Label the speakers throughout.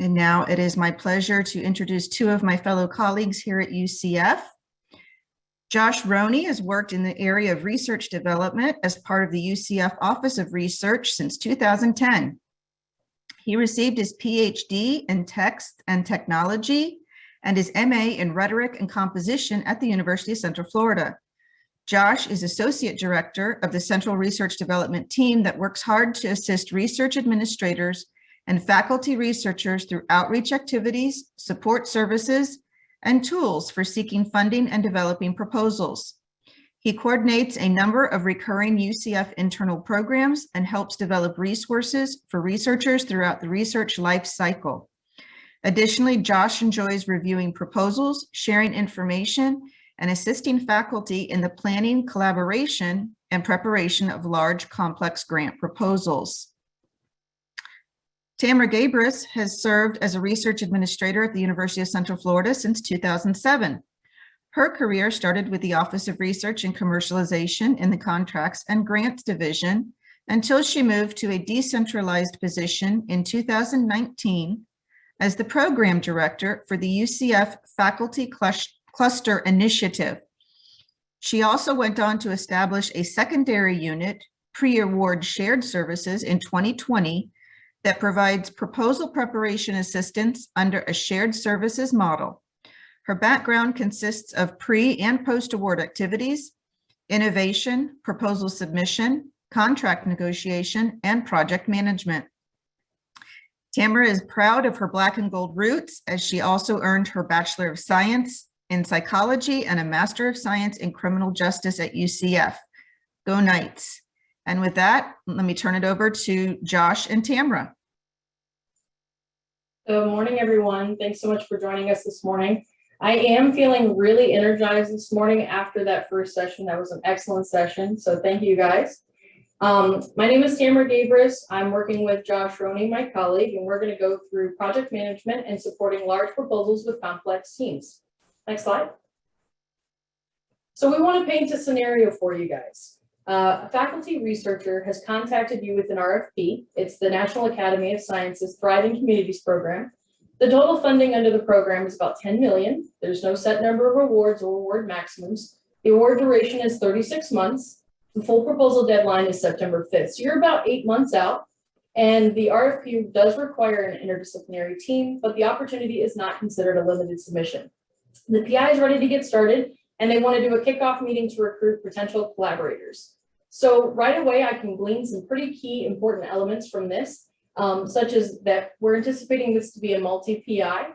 Speaker 1: And now it is my pleasure to introduce two of my fellow colleagues here at UCF. Josh Roney has worked in the area of research development as part of the UCF Office of Research since 2010. He received his PhD in text and technology and his MA in rhetoric and composition at the University of Central Florida. Josh is Associate Director of the Central Research Development Team that works hard to assist research administrators and faculty researchers through outreach activities, support services, and tools for seeking funding and developing proposals. He coordinates a number of recurring UCF internal programs and helps develop resources for researchers throughout the research life cycle. Additionally, Josh enjoys reviewing proposals, sharing information, and assisting faculty in the planning, collaboration, and preparation of large, complex grant proposals. Tamara Gabrus has served as a research administrator at the University of Central Florida since 2007. Her career started with the Office of Research and Commercialization in the Contracts and Grants Division until she moved to a decentralized position in 2019 as the Program Director for the UCF Faculty Cluster Initiative. She also went on to establish a secondary unit, pre-award shared services, in 2020 that provides proposal preparation assistance under a shared services model. Her background consists of pre- and post-award activities, innovation, proposal submission, contract negotiation, and project management. Tamara is proud of her Black and Gold roots, as she also earned her Bachelor of Science in Psychology and a Master of Science in Criminal Justice at UCF. Go Knights. And with that, let me turn it over to Josh and Tamara.
Speaker 2: Good morning, everyone. Thanks so much for joining us this morning. I am feeling really energized this morning after that first session. That was an excellent session, so thank you guys. My name is Tamara Gabrus. I'm working with Josh Roney, my colleague, and we're going to go through project management and supporting large proposals with complex teams. Next slide. So we want to paint a scenario for you guys. A faculty researcher has contacted you with an RFP. It's the National Academy of Sciences Thriving Communities Program. The total funding under the program is about $10 million. There's no set number of awards or award maximums. The award duration is 36 months. The full proposal deadline is September 5th. So you're about 8 months out. And the RFP does require an interdisciplinary team, but the opportunity is not considered a limited submission. The PI is ready to get started, and they want to do a kickoff meeting to recruit potential collaborators. So right away, I can glean some pretty key important elements from this, such as that we're anticipating this to be a multi-PI,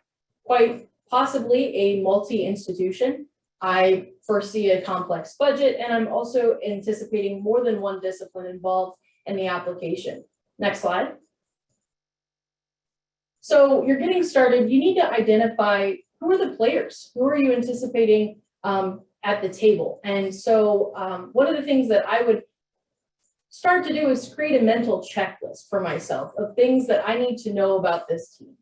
Speaker 2: quite possibly a multi-institution. I foresee a complex budget, and I'm also anticipating more than one discipline involved in the application. Next slide. So you're getting started. You need to identify who are the players, who are you anticipating at the table. And so one of the things that I would start to do is create a mental checklist for myself of things that I need to know about this team.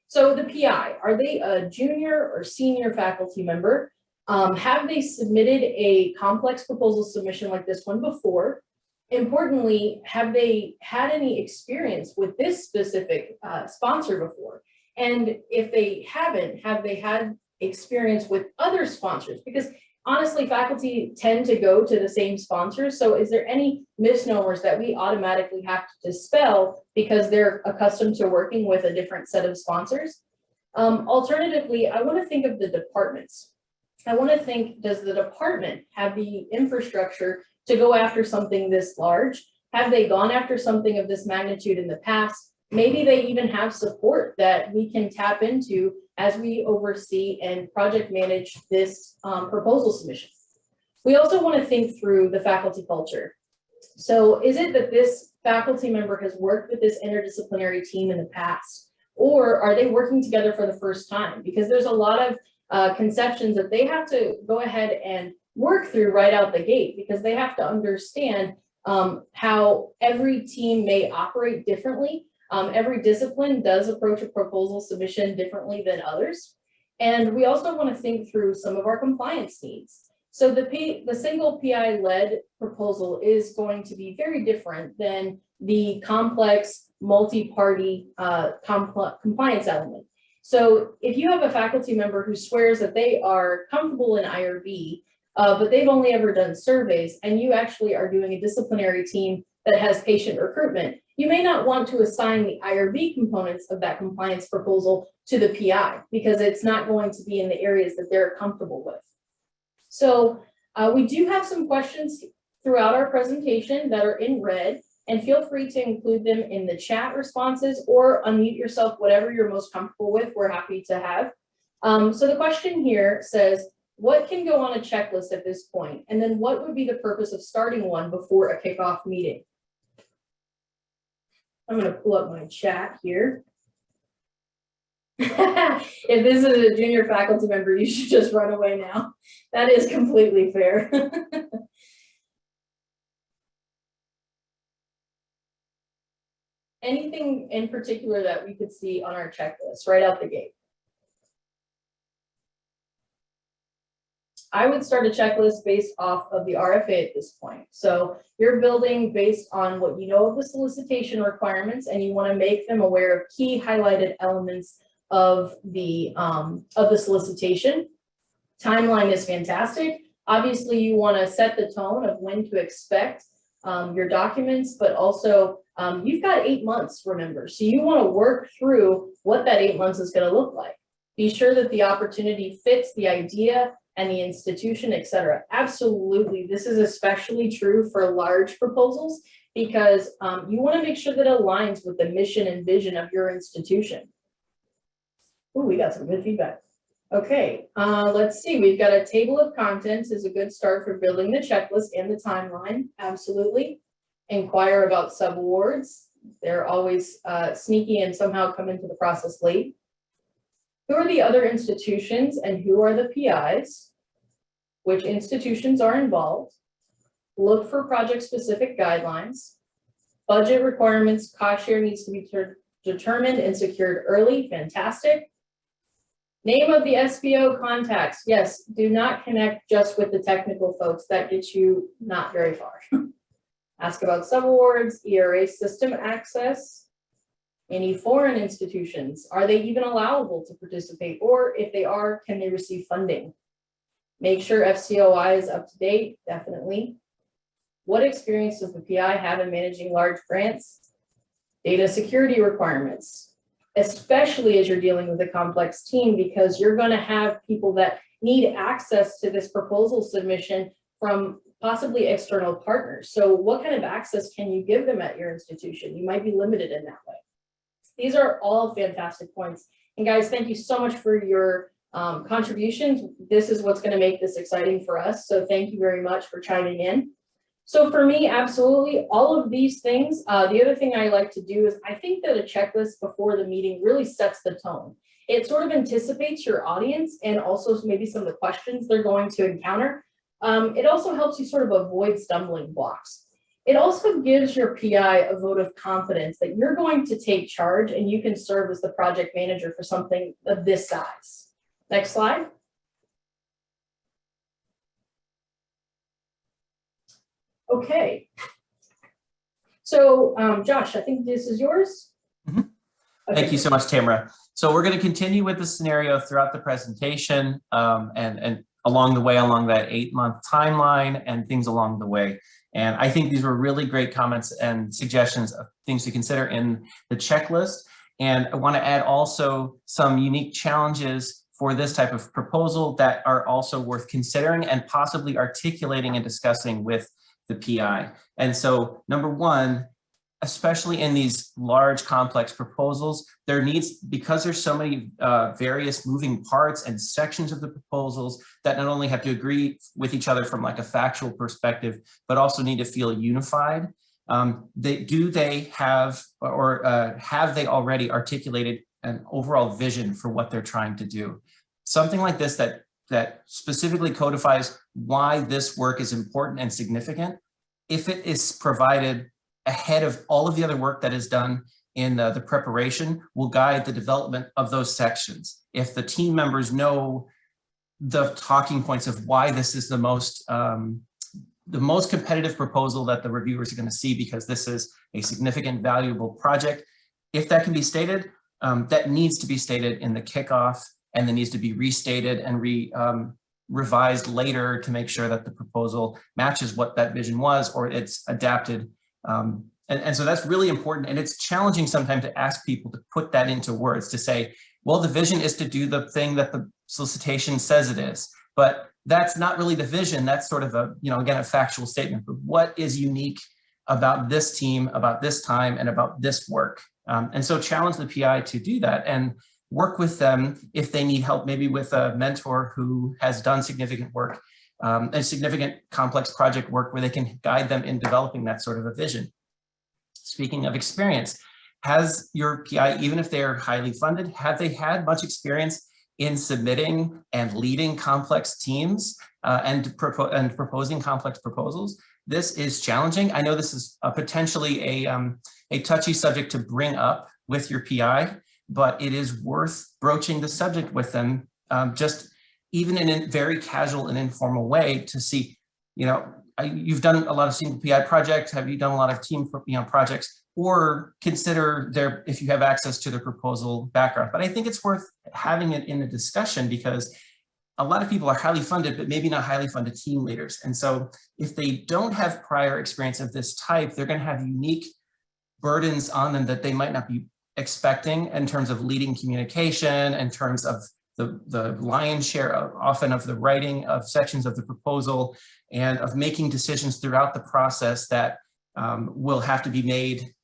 Speaker 2: So the PI, are they a junior or senior faculty member? Have they submitted a complex proposal submission like this one before? Importantly, have they had any experience with this specific sponsor before? And if they haven't, have they had experience with other sponsors? Because honestly, faculty tend to go to the same sponsors. So is there any misnomers that we automatically have to dispel because they're accustomed to working with a different set of sponsors? Alternatively, I want to think of the departments. I want to think, does the department have the infrastructure to go after something this large? Have they gone after something of this magnitude in the past? Maybe they even have support that we can tap into as we oversee and project manage this proposal submission. We also want to think through the faculty culture. So is it that this faculty member has worked with this interdisciplinary team in the past, or are they working together for the first time? Because there's a lot of conceptions that they have to go ahead and work through right out the gate, because they have to understand how every team may operate differently. Every discipline does approach a proposal submission differently than others. And we also want to think through some of our compliance needs. So the single PI-led proposal is going to be very different than the complex multi-party compliance element. So if you have a faculty member who swears that they are comfortable in IRB, but they've only ever done surveys, and you actually are doing a disciplinary team that has patient recruitment, you may not want to assign the IRB components of that compliance proposal to the PI because it's not going to be in the areas that they're comfortable with. So we do have some questions throughout our presentation that are in red, and feel free to include them in the chat responses or unmute yourself, whatever you're most comfortable with, we're happy to have. So the question here says, what can go on a checklist at this point? And then what would be the purpose of starting one before a kickoff meeting? I'm going to pull up my chat here. If this is a junior faculty member, you should just run away now. That is completely fair. Anything in particular that we could see on our checklist right out the gate? I would start a checklist based off of the RFA at this point. So you're building based on what you know of the solicitation requirements, and you want to make them aware of key highlighted elements of the solicitation. Timeline is fantastic. Obviously, you want to set the tone of when to expect your documents, but also you've got 8 months, remember. So you want to work through what that 8 months is going to look like. Be sure that the opportunity fits the idea and the institution, et cetera. Absolutely, this is especially true for large proposals because you want to make sure that it aligns with the mission and vision of your institution. Oh, we got some good feedback. Okay, let's see. We've got a table of contents is a good start for building the checklist and the timeline. Absolutely. Inquire about subawards. They're always sneaky and somehow come into the process late. Who are the other institutions and who are the PIs? Which institutions are involved? Look for project-specific guidelines. Budget requirements, cost share needs to be determined and secured early. Fantastic. Name of the SBO contacts. Yes, do not connect just with the technical folks. That gets you not very far. Ask about subawards, ERA system access. Any foreign institutions, are they even allowable to participate? Or if they are, can they receive funding? Make sure FCOI is up to date, definitely. What experience does the PI have in managing large grants? Data security requirements, especially as you're dealing with a complex team, because you're going to have people that need access to this proposal submission from possibly external partners. So what kind of access can you give them at your institution? You might be limited in that way. These are all fantastic points. And guys, thank you so much for your contributions. This is what's going to make this exciting for us. So thank you very much for chiming in. So for me, absolutely, all of these things. The other thing I like to do is I think that a checklist before the meeting really sets the tone. It sort of anticipates your audience and also maybe some of the questions they're going to encounter. It also helps you sort of avoid stumbling blocks. It also gives your PI a vote of confidence that you're going to take charge and you can serve as the project manager for something of this size. Next slide. Okay. So Josh, I think this is yours.
Speaker 3: Mm-hmm. Okay. Thank you so much, Tamara. So we're going to continue with the scenario throughout the presentation and along the way, along that 8-month timeline and things along the way. And I think these were really great comments and suggestions of things to consider in the checklist. And I want to add also some unique challenges for this type of proposal that are also worth considering and possibly articulating and discussing with the PI. And so number one, especially in these large complex proposals, there needs, because there's so many various moving parts and sections of the proposals that not only have to agree with each other from like a factual perspective, but also need to feel unified. Do they have, or have they already articulated an overall vision for what they're trying to do? Something like this that specifically codifies why this work is important and significant. If it is provided ahead of all of the other work that is done in the preparation, will guide the development of those sections. If the team members know the talking points of why this is the most competitive proposal that the reviewers are going to see, because this is a significant, valuable project. If that can be stated, that needs to be stated in the kickoff, and then needs to be restated and revised later to make sure that the proposal matches what that vision was, or it's adapted. And so that's really important. And it's challenging sometimes to ask people to put that into words, to say, well, the vision is to do the thing that the solicitation says it is, but that's not really the vision. That's sort of a, again, a factual statement, but what is unique about this team, about this time, and about this work? And so challenge the PI to do that and work with them if they need help, maybe with a mentor who has done significant work, and significant complex project work, where they can guide them in developing that sort of a vision. Speaking of experience, has your PI, even if they are highly funded, have they had much experience in submitting and leading complex teams and proposing complex proposals? This is challenging. I know this is potentially a touchy subject to bring up with your PI, but it is worth broaching the subject with them, just even in a very casual and informal way, to see, you've done a lot of single PI projects. Have you done a lot of team projects? Or consider if you have access to the proposal background. But I think it's worth having it in the discussion, because a lot of people are highly funded, but maybe not highly funded team leaders. And so if they don't have prior experience of this type, they're going to have unique burdens on them that they might not be expecting, in terms of leading communication, in terms of the lion's share often of the writing of sections of the proposal, and of making decisions throughout the process that will have to be made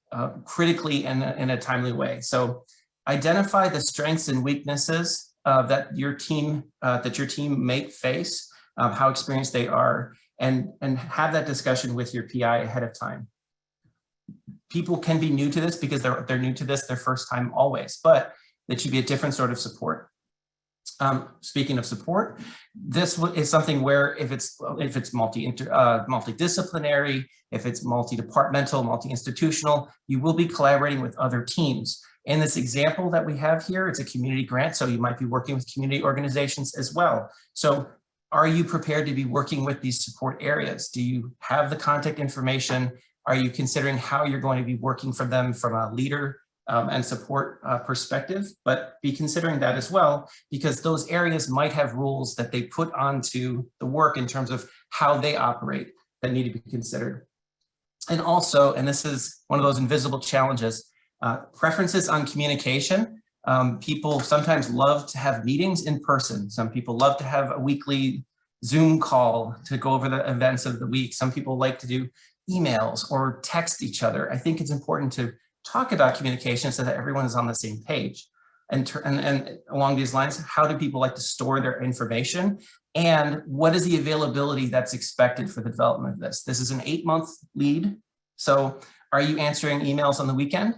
Speaker 3: critically and in a timely way. So identify the strengths and weaknesses that your team may face, how experienced they are, and have that discussion with your PI ahead of time. People can be new to this because they're new to this their first time always, but it should be a different sort of support. Speaking of support, this is something where if it's multidisciplinary, if it's multi-departmental, multi-institutional, you will be collaborating with other teams. In this example that we have here, it's a community grant, so you might be working with community organizations as well. So are you prepared to be working with these support areas? Do you have the contact information? Are you considering how you're going to be working for them from a leader and support perspective? But be considering that as well, because those areas might have rules that they put onto the work in terms of how they operate that need to be considered. And also, and this is one of those invisible challenges, preferences on communication. People sometimes love to have meetings in person. Some people love to have a weekly Zoom call to go over the events of the week. Some people like to do emails or text each other. I think it's important to talk about communication so that everyone is on the same page. And along these lines, how do people like to store their information? And what is the availability that's expected for the development of this? This is an 8-month lead. So are you answering emails on the weekend?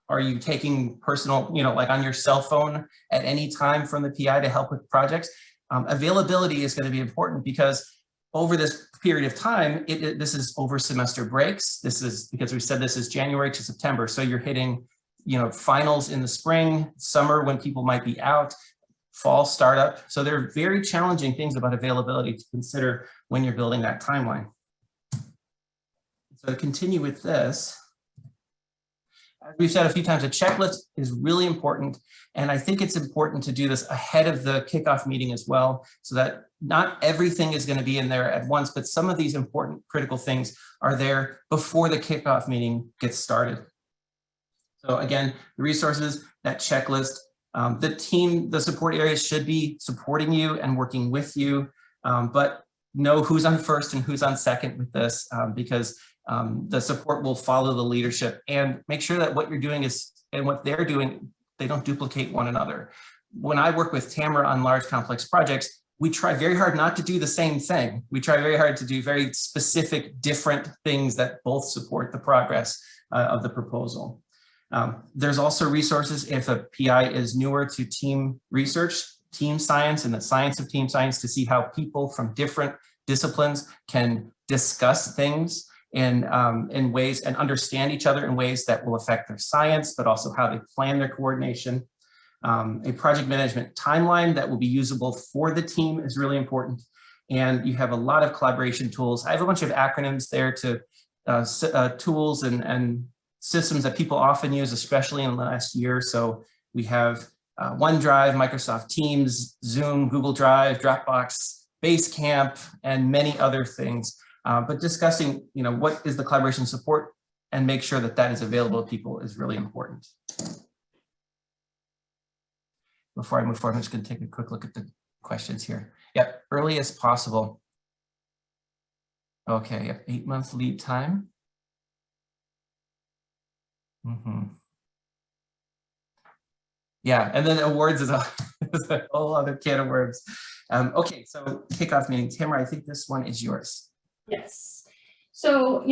Speaker 3: Are you taking personal, like on your cell phone at any time from the PI to help with projects? Availability is going to be important, because over this period of time, this is over semester breaks. This is because we said this is January to September. So you're hitting, finals in the spring, summer when people might be out, fall startup. So there are very challenging things about availability to consider when you're building that timeline. So to continue with this, as we've said a few times, a checklist is really important. And I think it's important to do this ahead of the kickoff meeting as well, so that not everything is going to be in there at once, but some of these important critical things are there before the kickoff meeting gets started. So again, the resources, that checklist, the team, the support areas should be supporting you and working with you, but know who's on first and who's on second with this, because the support will follow the leadership, and make sure that what you're doing and what they're doing, they don't duplicate one another. When I work with Tamara on large complex projects, we try very hard not to do the same thing. We try very hard to do very specific, different things that both support the progress of the proposal. There's also resources if a PI is newer to team research, team science, and the science of team science, to see how people from different disciplines can discuss things in ways and understand each other in ways that will affect their science, but also how they plan their coordination. A project management timeline that will be usable for the team is really important. And you have a lot of collaboration tools. I have a bunch of acronyms there to tools and systems that people often use, especially in the last year. So we have OneDrive, Microsoft Teams, Zoom, Google Drive, Dropbox, Basecamp, and many other things. But discussing, what is the collaboration support and make sure that that is available to people is really important. Before I move forward, I'm just going to take a quick look at the questions here. Yep, early as possible. Okay, yep, 8-month lead time. Yeah, and then awards is a whole other can of worms. Okay, so kickoff meeting. Tamara, I think this one is yours.
Speaker 2: Yes. So,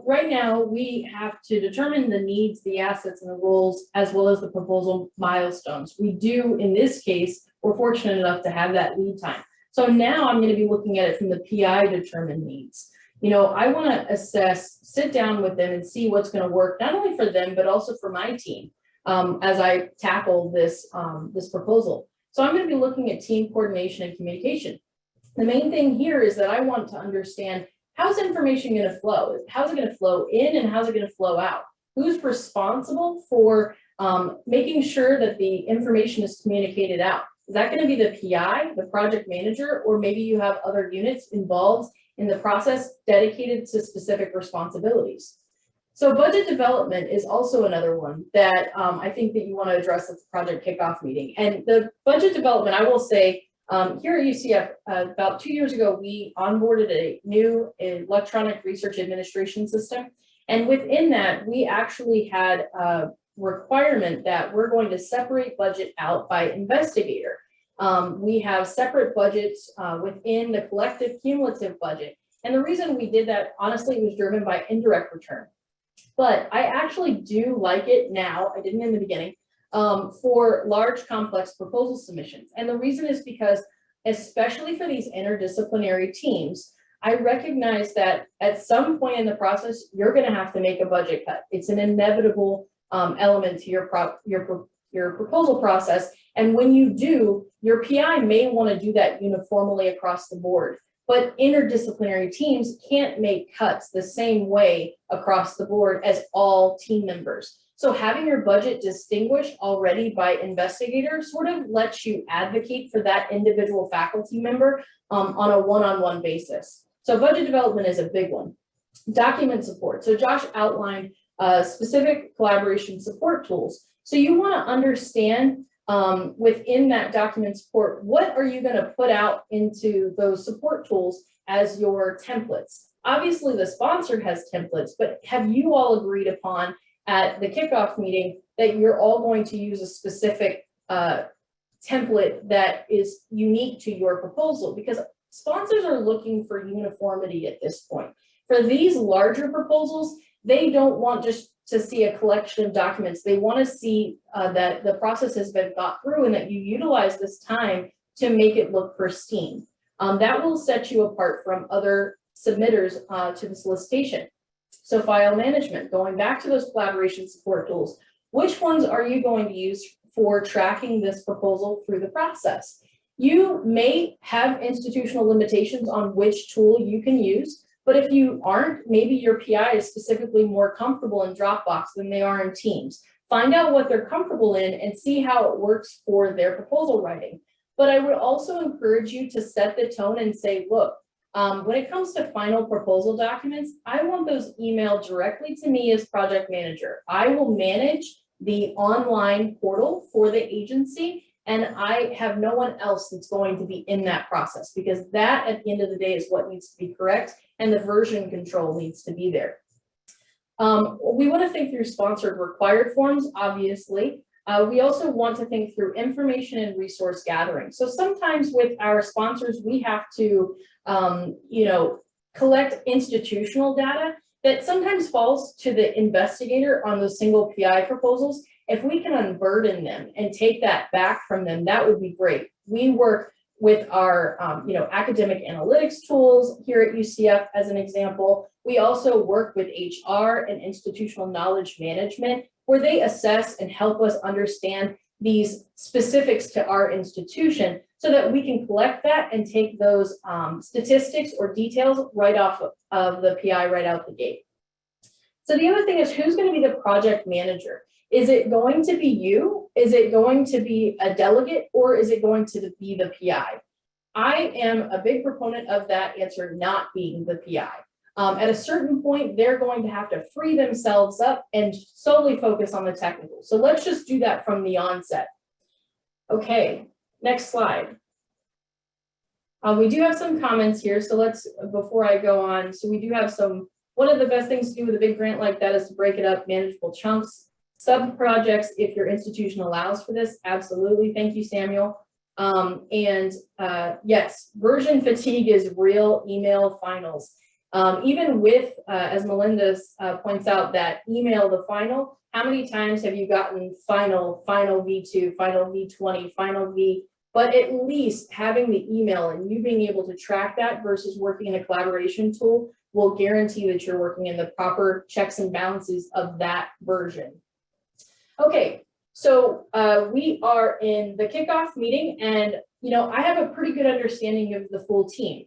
Speaker 2: right now we have to determine the needs, the assets, and the roles, as well as the proposal milestones. We do, in this case, we're fortunate enough to have that lead time. So now I'm going to be looking at it from the PI determined needs. I want to sit down with them and see what's going to work, not only for them, but also for my team as I tackle this, this proposal. So I'm going to be looking at team coordination and communication. The main thing here is that I want to understand, how's information going to flow? How's it going to flow in and how's it going to flow out? Who's responsible for making sure that the information is communicated out? Is that going to be the PI, the project manager, or maybe you have other units involved in the process dedicated to specific responsibilities? So budget development is also another one that I think that you want to address at the project kickoff meeting. And the budget development, I will say, here at UCF, about 2 years ago, we onboarded a new electronic research administration system. And within that, we actually had a requirement that we're going to separate budget out by investigator. We have separate budgets within the collective cumulative budget. And the reason we did that, honestly, was driven by indirect return. But I actually do like it now, I didn't in the beginning, for large complex proposal submissions. And the reason is because, especially for these interdisciplinary teams, I recognize that at some point in the process, you're going to have to make a budget cut. It's an inevitable element to your proposal process. And when you do, your PI may want to do that uniformly across the board. But interdisciplinary teams can't make cuts the same way across the board as all team members. So having your budget distinguished already by investigator sort of lets you advocate for that individual faculty member on a one-on-one basis. So budget development is a big one. Document support. So Josh outlined specific collaboration support tools. So you want to understand within that document support, what are you going to put out into those support tools as your templates? Obviously, the sponsor has templates, but have you all agreed upon at the kickoff meeting that you're all going to use a specific template that is unique to your proposal? Because sponsors are looking for uniformity at this point. For these larger proposals, they don't want just to see a collection of documents. They want to see that the process has been thought through and that you utilize this time to make it look pristine. That will set you apart from other submitters to the solicitation. So file management, going back to those collaboration support tools, which ones are you going to use for tracking this proposal through the process? You may have institutional limitations on which tool you can use, but if you aren't, maybe your PI is specifically more comfortable in Dropbox than they are in Teams. Find out what they're comfortable in and see how it works for their proposal writing. But I would also encourage you to set the tone and say, look, when it comes to final proposal documents, I want those emailed directly to me as project manager. I will manage the online portal for the agency, and I have no one else that's going to be in that process, because that at the end of the day is what needs to be correct, and the version control needs to be there. We want to think through sponsored required forms, obviously. We also want to think through information and resource gathering. So sometimes with our sponsors, we have to, collect institutional data that sometimes falls to the investigator on those single PI proposals. If we can unburden them and take that back from them, that would be great. We work with our, academic analytics tools here at UCF as an example. We also work with HR and institutional knowledge management, where they assess and help us understand these specifics to our institution so that we can collect that and take those statistics or details right off of the PI right out the gate. So the other thing is, who's going to be the project manager? Is it going to be you? Is it going to be a delegate, or is it going to be the PI? I am a big proponent of that answer not being the PI. At a certain point, they're going to have to free themselves up and solely focus on the technical. So let's just do that from the onset. Okay, next slide. We do have some comments here. So let's, before I go on, so we do have some, one of the best things to do with a big grant like that is to break it up, manageable chunks, sub-projects, if your institution allows for this. Absolutely. Thank you, Samuel. Yes, version fatigue is real. Email finals. Even with, as Melinda points out, that email the final, how many times have you gotten final V2, final V20, final V? But at least having the email and you being able to track that versus working in a collaboration tool will guarantee that you're working in the proper checks and balances of that version. Okay, so we are in the kickoff meeting, and I have a pretty good understanding of the full team.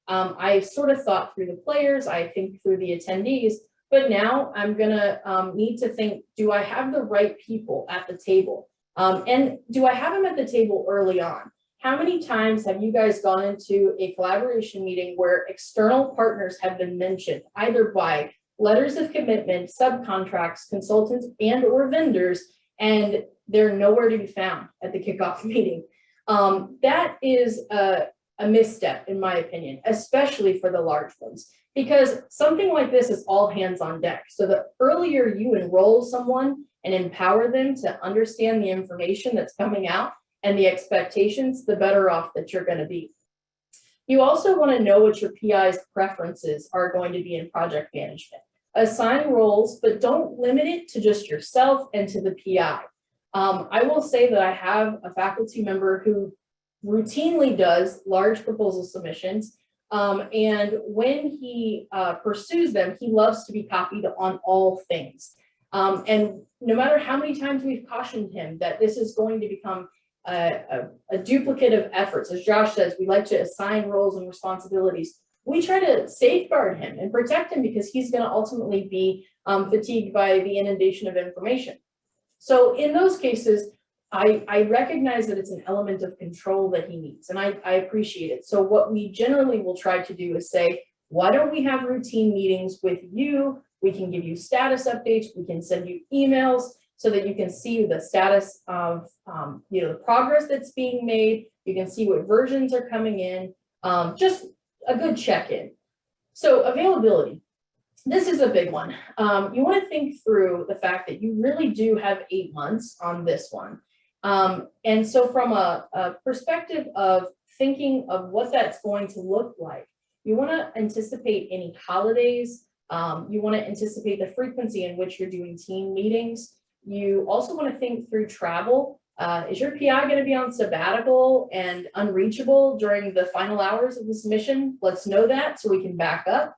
Speaker 2: I sort of thought through the players, I think through the attendees, but now I'm gonna need to think, do I have the right people at the table? And do I have them at the table early on? How many times have you guys gone into a collaboration meeting where external partners have been mentioned, either by letters of commitment, subcontracts, consultants, and or vendors, and they're nowhere to be found at the kickoff meeting? That is a misstep, in my opinion, especially for the large ones, because something like this is all hands on deck. So the earlier you enroll someone and empower them to understand the information that's coming out and the expectations, the better off that you're going to be. You also want to know what your PI's preferences are going to be in project management. Assign roles, but don't limit it to just yourself and to the PI. I will say that I have a faculty member who routinely does large proposal submissions. And when he pursues them, he loves to be copied on all things. And no matter how many times we've cautioned him that this is going to become a duplicate of efforts, as Josh says, we like to assign roles and responsibilities. We try to safeguard him and protect him because he's going to ultimately be fatigued by the inundation of information. So in those cases, I recognize that it's an element of control that he needs, and I appreciate it. So what we generally will try to do is say, why don't we have routine meetings with you? We can give you status updates. We can send you emails so that you can see the status of the progress that's being made. You can see what versions are coming in. Just a good check-in. So availability. This is a big one. You want to think through the fact that you really do have 8 months on this one. And so from a perspective of thinking of what that's going to look like, you want to anticipate any holidays. You want to anticipate the frequency in which you're doing team meetings. You also want to think through travel. Is your PI going to be on sabbatical and unreachable during the final hours of the submission? Let's know that so we can back up.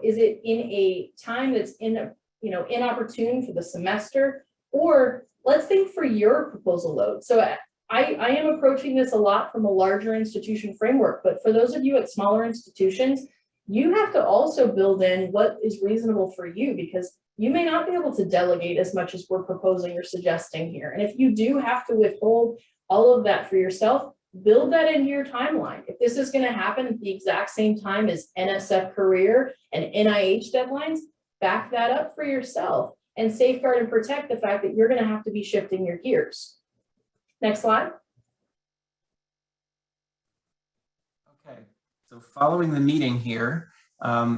Speaker 2: Is it in a time that's inopportune for the semester? Or let's think for your proposal load. So I am approaching this a lot from a larger institution framework, but for those of you at smaller institutions, you have to also build in what is reasonable for you, because you may not be able to delegate as much as we're proposing or suggesting here. And if you do have to withhold all of that for yourself, build that into your timeline. If this is going to happen at the exact same time as NSF career and NIH deadlines, back that up for yourself and safeguard and protect the fact that you're going to have to be shifting your gears. Next slide.
Speaker 3: Okay, so following the meeting here,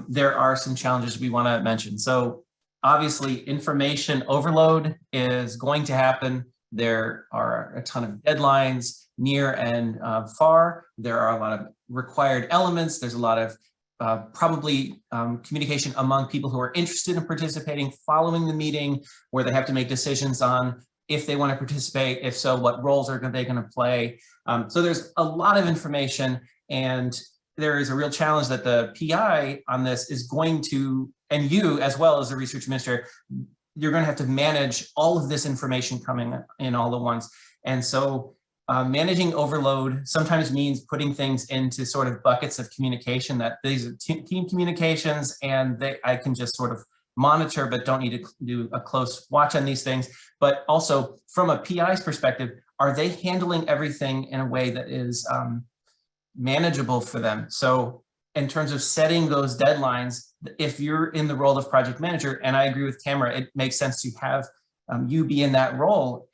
Speaker 3: there are some challenges we want to mention. So obviously information overload is going to happen. There are a ton of deadlines near and far. There are a lot of required elements. There's a lot of probably communication among people who are interested in participating following the meeting, where they have to make decisions on if they want to participate, if so, what roles are they going to play. So there's a lot of information, and there is a real challenge that the PI on this is going to, and you as well as the research administrator, you're going to have to manage all of this information coming in all at once. And so managing overload sometimes means putting things into sort of buckets of communication, that these are team communications, and I can just sort of monitor, but don't need to do a close watch on these things. But also from a PI's perspective, are they handling everything in a way that is manageable for them? So in terms of setting those deadlines, if you're in the role of project manager, and I agree with Tamara, it makes sense to have you be in that role.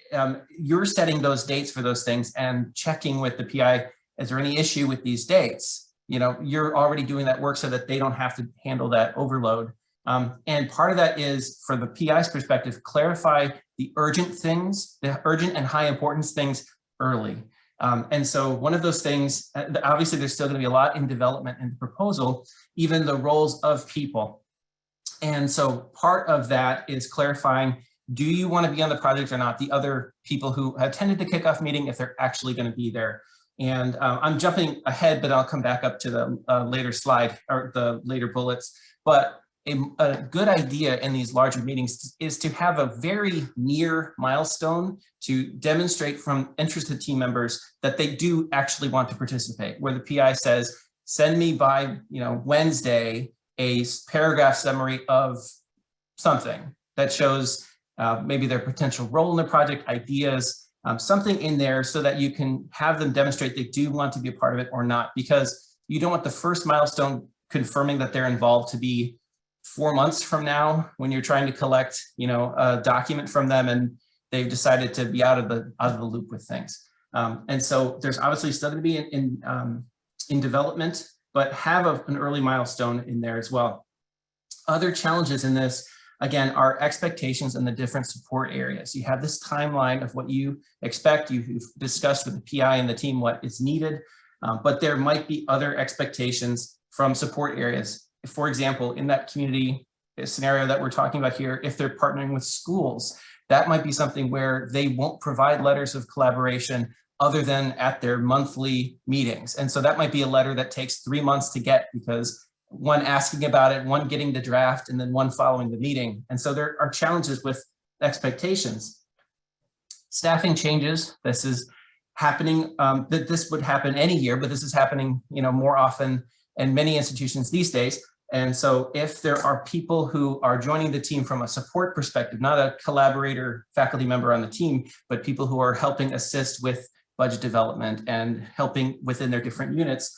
Speaker 3: You're setting those dates for those things and checking with the PI, is there any issue with these dates? You know, you're already doing that work so that they don't have to handle that overload. And part of that is, for the PI's perspective, clarify the urgent things, the urgent and high importance things early. And so one of those things, obviously there's still going to be a lot in development in the proposal, even the roles of people. And so part of that is clarifying, do you want to be on the project or not? The other people who attended the kickoff meeting, if they're actually going to be there. And I'm jumping ahead, but I'll come back up to the later slide, or the later bullets. But a good idea in these larger meetings is to have a very near milestone to demonstrate from interested team members that they do actually want to participate, where the PI says, send me by Wednesday a paragraph summary of something that shows maybe their potential role in the project, ideas, something in there, so that you can have them demonstrate they do want to be a part of it or not, because you don't want the first milestone confirming that they're involved to be 4 months from now, when you're trying to collect, a document from them and they've decided to be out of the loop with things. And so there's obviously still going to be in development, but have an early milestone in there as well. Other challenges in this, again, are expectations in the different support areas. You have this timeline of what you expect. You've discussed with the PI and the team what is needed, but there might be other expectations from support areas. For example, in that community scenario that we're talking about here, if they're partnering with schools, that might be something where they won't provide letters of collaboration other than at their monthly meetings. And so that might be a letter that takes 3 months to get, because one asking about it, one getting the draft, and then one following the meeting. And so there are challenges with expectations. Staffing changes. This is happening, that this would happen any year, but this is happening, more often in many institutions these days. And so if there are people who are joining the team from a support perspective, not a collaborator faculty member on the team, but people who are helping assist with budget development and helping within their different units,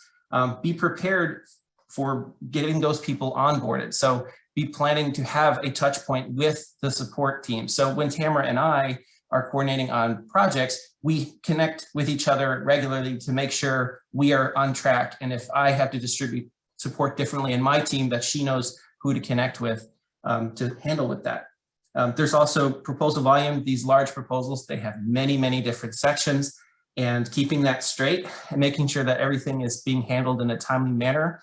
Speaker 3: be prepared for getting those people onboarded. So be planning to have a touch point with the support team. So when Tamara and I are coordinating on projects, we connect with each other regularly to make sure we are on track. And if I have to distribute support differently in my team, that she knows who to connect with to handle with that. There's also proposal volume. These large proposals, they have many, many different sections, and keeping that straight and making sure that everything is being handled in a timely manner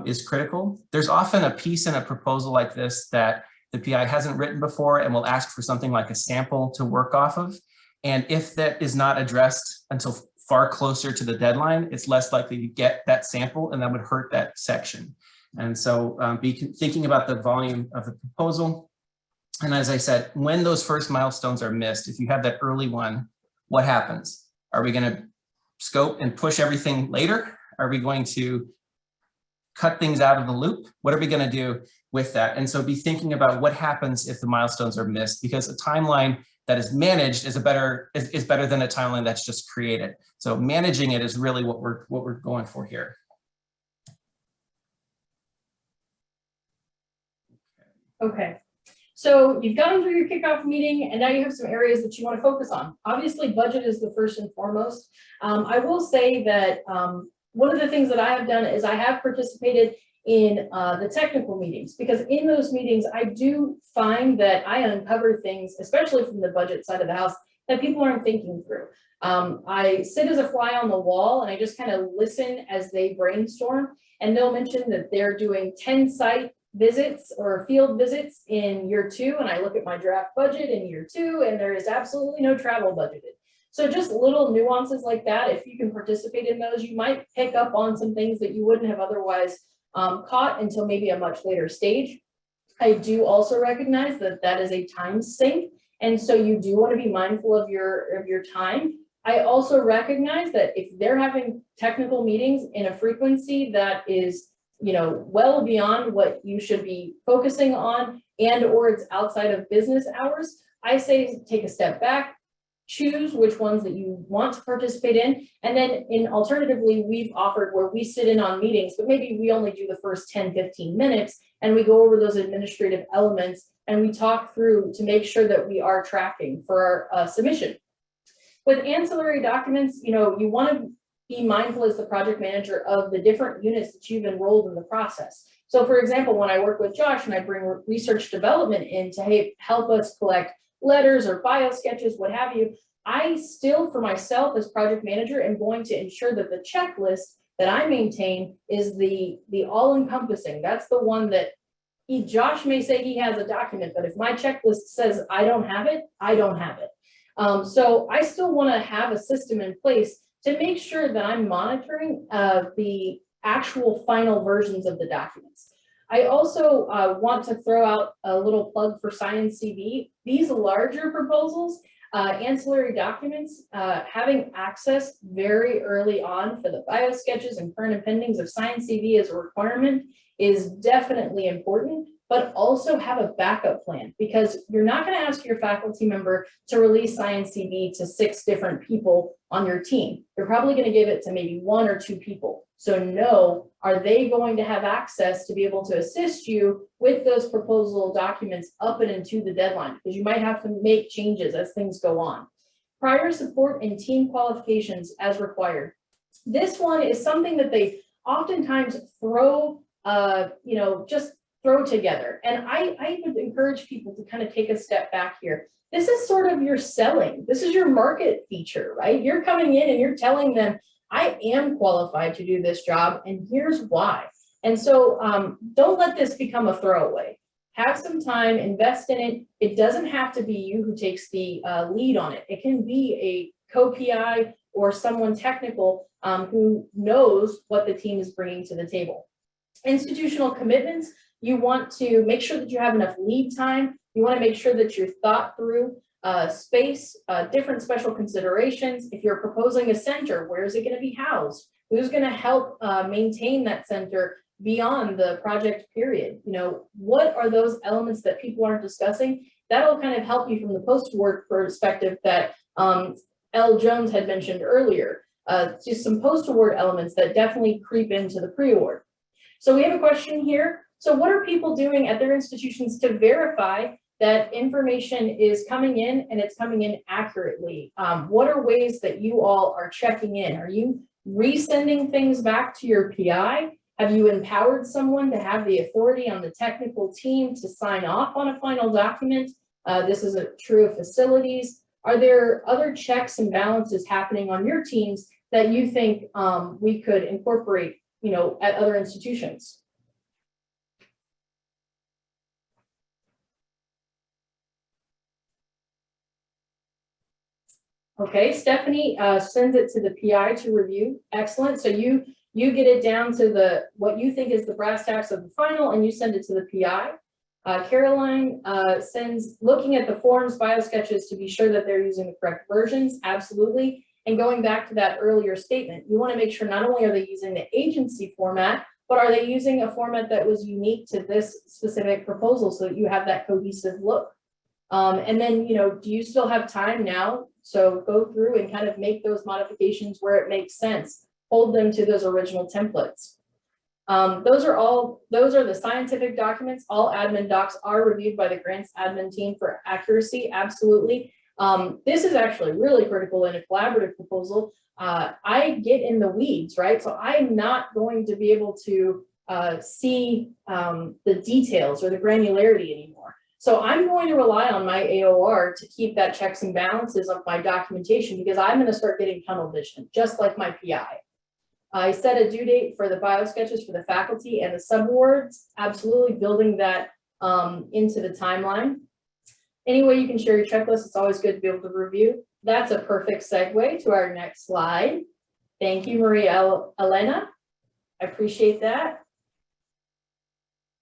Speaker 3: is critical. There's often a piece in a proposal like this that the PI hasn't written before and will ask for something like a sample to work off of. And if that is not addressed until far closer to the deadline, it's less likely to get that sample, and that would hurt that section. And so be thinking about the volume of the proposal. And as I said, when those first milestones are missed, if you have that early one, what happens? Are we going to scope and push everything later? Are we going to cut things out of the loop? What are we going to do with that? And so be thinking about what happens if the milestones are missed, because a timeline that is managed is better than a timeline that's just created. So managing it is really what we're going for here.
Speaker 2: Okay, so you've gotten through your kickoff meeting, and now you have some areas that you want to focus on. Obviously, budget is the first and foremost. I will say that one of the things that I have done is I have participated in the technical meetings, because in those meetings, I do find that I uncover things, especially from the budget side of the house, that people aren't thinking through. I sit as a fly on the wall and I just kind of listen as they brainstorm, and they'll mention that they're doing 10 site visits or field visits in year 2, and I look at my draft budget in year 2, and there is absolutely no travel budgeted. So just little nuances like that, if you can participate in those, you might pick up on some things that you wouldn't have otherwise caught until maybe a much later stage. I do also recognize that that is a time sink, and so you do want to be mindful of your time. I also recognize that if they're having technical meetings in a frequency that is, well beyond what you should be focusing on, and or it's outside of business hours, I say take a step back, choose which ones that you want to participate in. And then alternatively, we've offered where we sit in on meetings, but maybe we only do the first 10, 15 minutes and we go over those administrative elements and we talk through to make sure that we are tracking for our submission. With ancillary documents, you want to be mindful as the project manager of the different units that you've enrolled in the process. So for example, when I work with Josh and I bring research development in to help us collect letters or bio sketches, what have you, I still, for myself as project manager, am going to ensure that the checklist that I maintain is the all-encompassing. That's the one that Josh may say he has a document, but if my checklist says I don't have it, I don't have it. So I still want to have a system in place to make sure that I'm monitoring the actual final versions of the documents. I also want to throw out a little plug for Science CV. These larger proposals, ancillary documents, having access very early on for the bio sketches and current appendings of Science CV as a requirement is definitely important, but also have a backup plan, because you're not going to ask your faculty member to release Science CV to 6 different people on your team. You're probably going to give it to maybe 1 or 2 people. So know, are they going to have access to be able to assist you with those proposal documents up and into the deadline? Because you might have to make changes as things go on. Prior support and team qualifications as required. This one is something that they oftentimes throw, just throw together. And I would encourage people to kind of take a step back here. This is sort of your selling. This is your market feature, right? You're coming in and you're telling them, I am qualified to do this job, and here's why. And so don't let this become a throwaway. Have some time, invest in it. It doesn't have to be you who takes the lead on it. It can be a co-PI or someone technical who knows what the team is bringing to the table. Institutional commitments, you want to make sure that you have enough lead time. You want to make sure that you're thought through space, different special considerations. If you're proposing a center, where is it going to be housed? Who's going to help maintain that center beyond the project period? What are those elements that people aren't discussing? That'll kind of help you from the post-award perspective that L. Jones had mentioned earlier. Just some post-award elements that definitely creep into the pre-award. So we have a question here. So what are people doing at their institutions to verify that information is coming in and it's coming in accurately? What are ways that you all are checking in? Are you resending things back to your PI? Have you empowered someone to have the authority on the technical team to sign off on a final document? This is true of facilities. Are there other checks and balances happening on your teams that you think we could incorporate, at other institutions? Okay, Stephanie sends it to the PI to review. Excellent. So you get it down to what you think is the brass tacks of the final, and you send it to the PI. Caroline sends looking at the forms, bio sketches to be sure that they're using the correct versions. Absolutely. And going back to that earlier statement, you want to make sure not only are they using the agency format, but are they using a format that was unique to this specific proposal so that you have that cohesive look? And then, do you still have time now? So go through and kind of make those modifications where it makes sense. Hold them to those original templates. Those are the scientific documents. All admin docs are reviewed by the grants admin team for accuracy. Absolutely. This is actually really critical in a collaborative proposal. I get in the weeds, right? So I'm not going to be able to see the details or the granularity anymore. So I'm going to rely on my AOR to keep that checks and balances of my documentation, because I'm going to start getting tunnel vision, just like my PI. I set a due date for the bio sketches for the faculty and the subawards, absolutely building that into the timeline. Any way you can share your checklist, it's always good to be able to review. That's a perfect segue to our next slide. Thank you, Maria Elena. I appreciate that.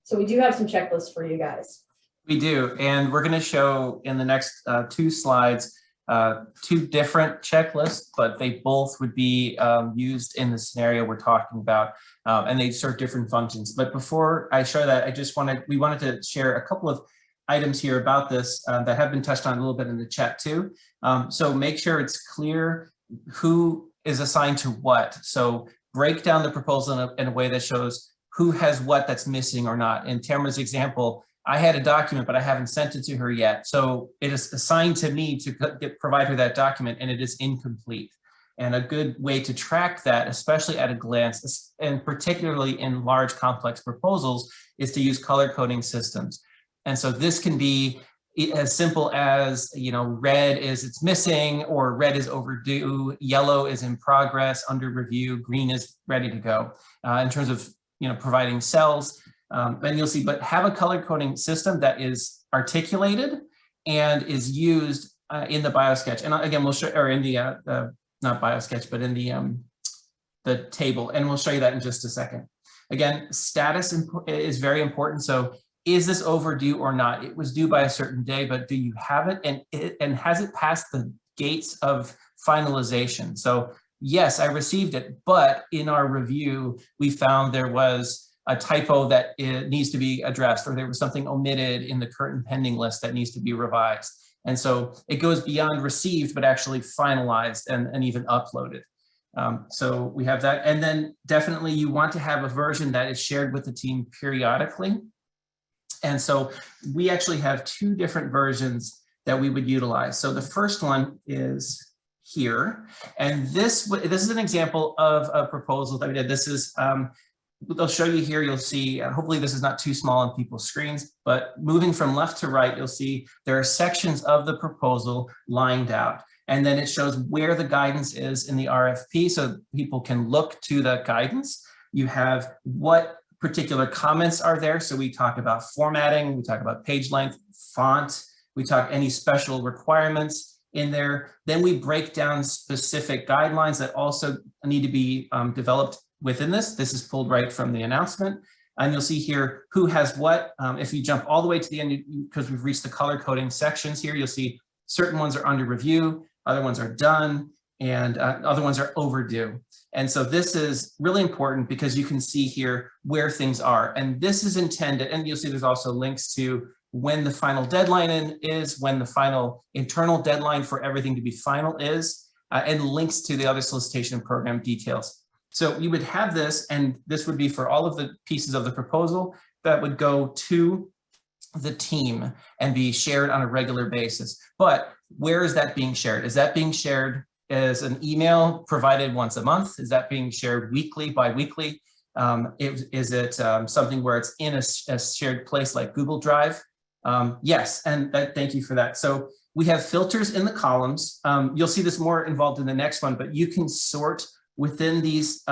Speaker 2: So we do have some checklists for you guys.
Speaker 3: We do, and we're going to show in the next 2 slides 2 different checklists, but they both would be used in the scenario we're talking about, and they serve different functions. But before I show that, we wanted to share a couple of items here about this that have been touched on a little bit in the chat too. So make sure it's clear who is assigned to what. So break down the proposal in a way that shows who has what that's missing or not. In Tamara's example, I had a document, but I haven't sent it to her yet. So it is assigned to me to provide her that document, and it is incomplete. And a good way to track that, especially at a glance, and particularly in large complex proposals, is to use color coding systems. And so this can be as simple as, red is it's missing, or red is overdue, yellow is in progress, under review, green is ready to go. In terms of, providing cells, and you'll see, but have a color coding system that is articulated and is used in the BioSketch. And again, we'll show, or in the, not BioSketch, but in the table, and we'll show you that in just a second. Again, status is very important. So is this overdue or not? It was due by a certain day, but do you have it? And has it passed the gates of finalization? So yes, I received it, but in our review, we found there was a typo that it needs to be addressed, or there was something omitted in the current and pending list that needs to be revised. And so it goes beyond received, but actually finalized and even uploaded. So we have that. And then definitely you want to have a version that is shared with the team periodically. And so we actually have 2 different versions that we would utilize. So the first one is here. And this is an example of a proposal that we did. This is, they'll show you here, you'll see, hopefully this is not too small on people's screens, but moving from left to right, you'll see there are sections of the proposal lined out. And then it shows where the guidance is in the RFP, so people can look to the guidance. You have what particular comments are there. So we talk about formatting, we talk about page length, font, we talk any special requirements in there. Then we break down specific guidelines that also need to be developed within this. This is pulled right from the announcement. And you'll see here who has what. If you jump all the way to the end, because we've reached the color coding sections here, you'll see certain ones are under review, other ones are done, and other ones are overdue. And so this is really important because you can see here where things are. And this is intended, and you'll see there's also links to when the final deadline is, when the final internal deadline for everything to be final is, and links to the other solicitation program details. So you would have this, and this would be for all of the pieces of the proposal that would go to the team and be shared on a regular basis. But where is that being shared? Is that being shared as an email provided once a month? Is that being shared weekly, bi-weekly? Is it something where it's in a shared place like Google Drive? Yes, and thank you for that. So we have filters in the columns. You'll see this more involved in the next one, but you can sort within these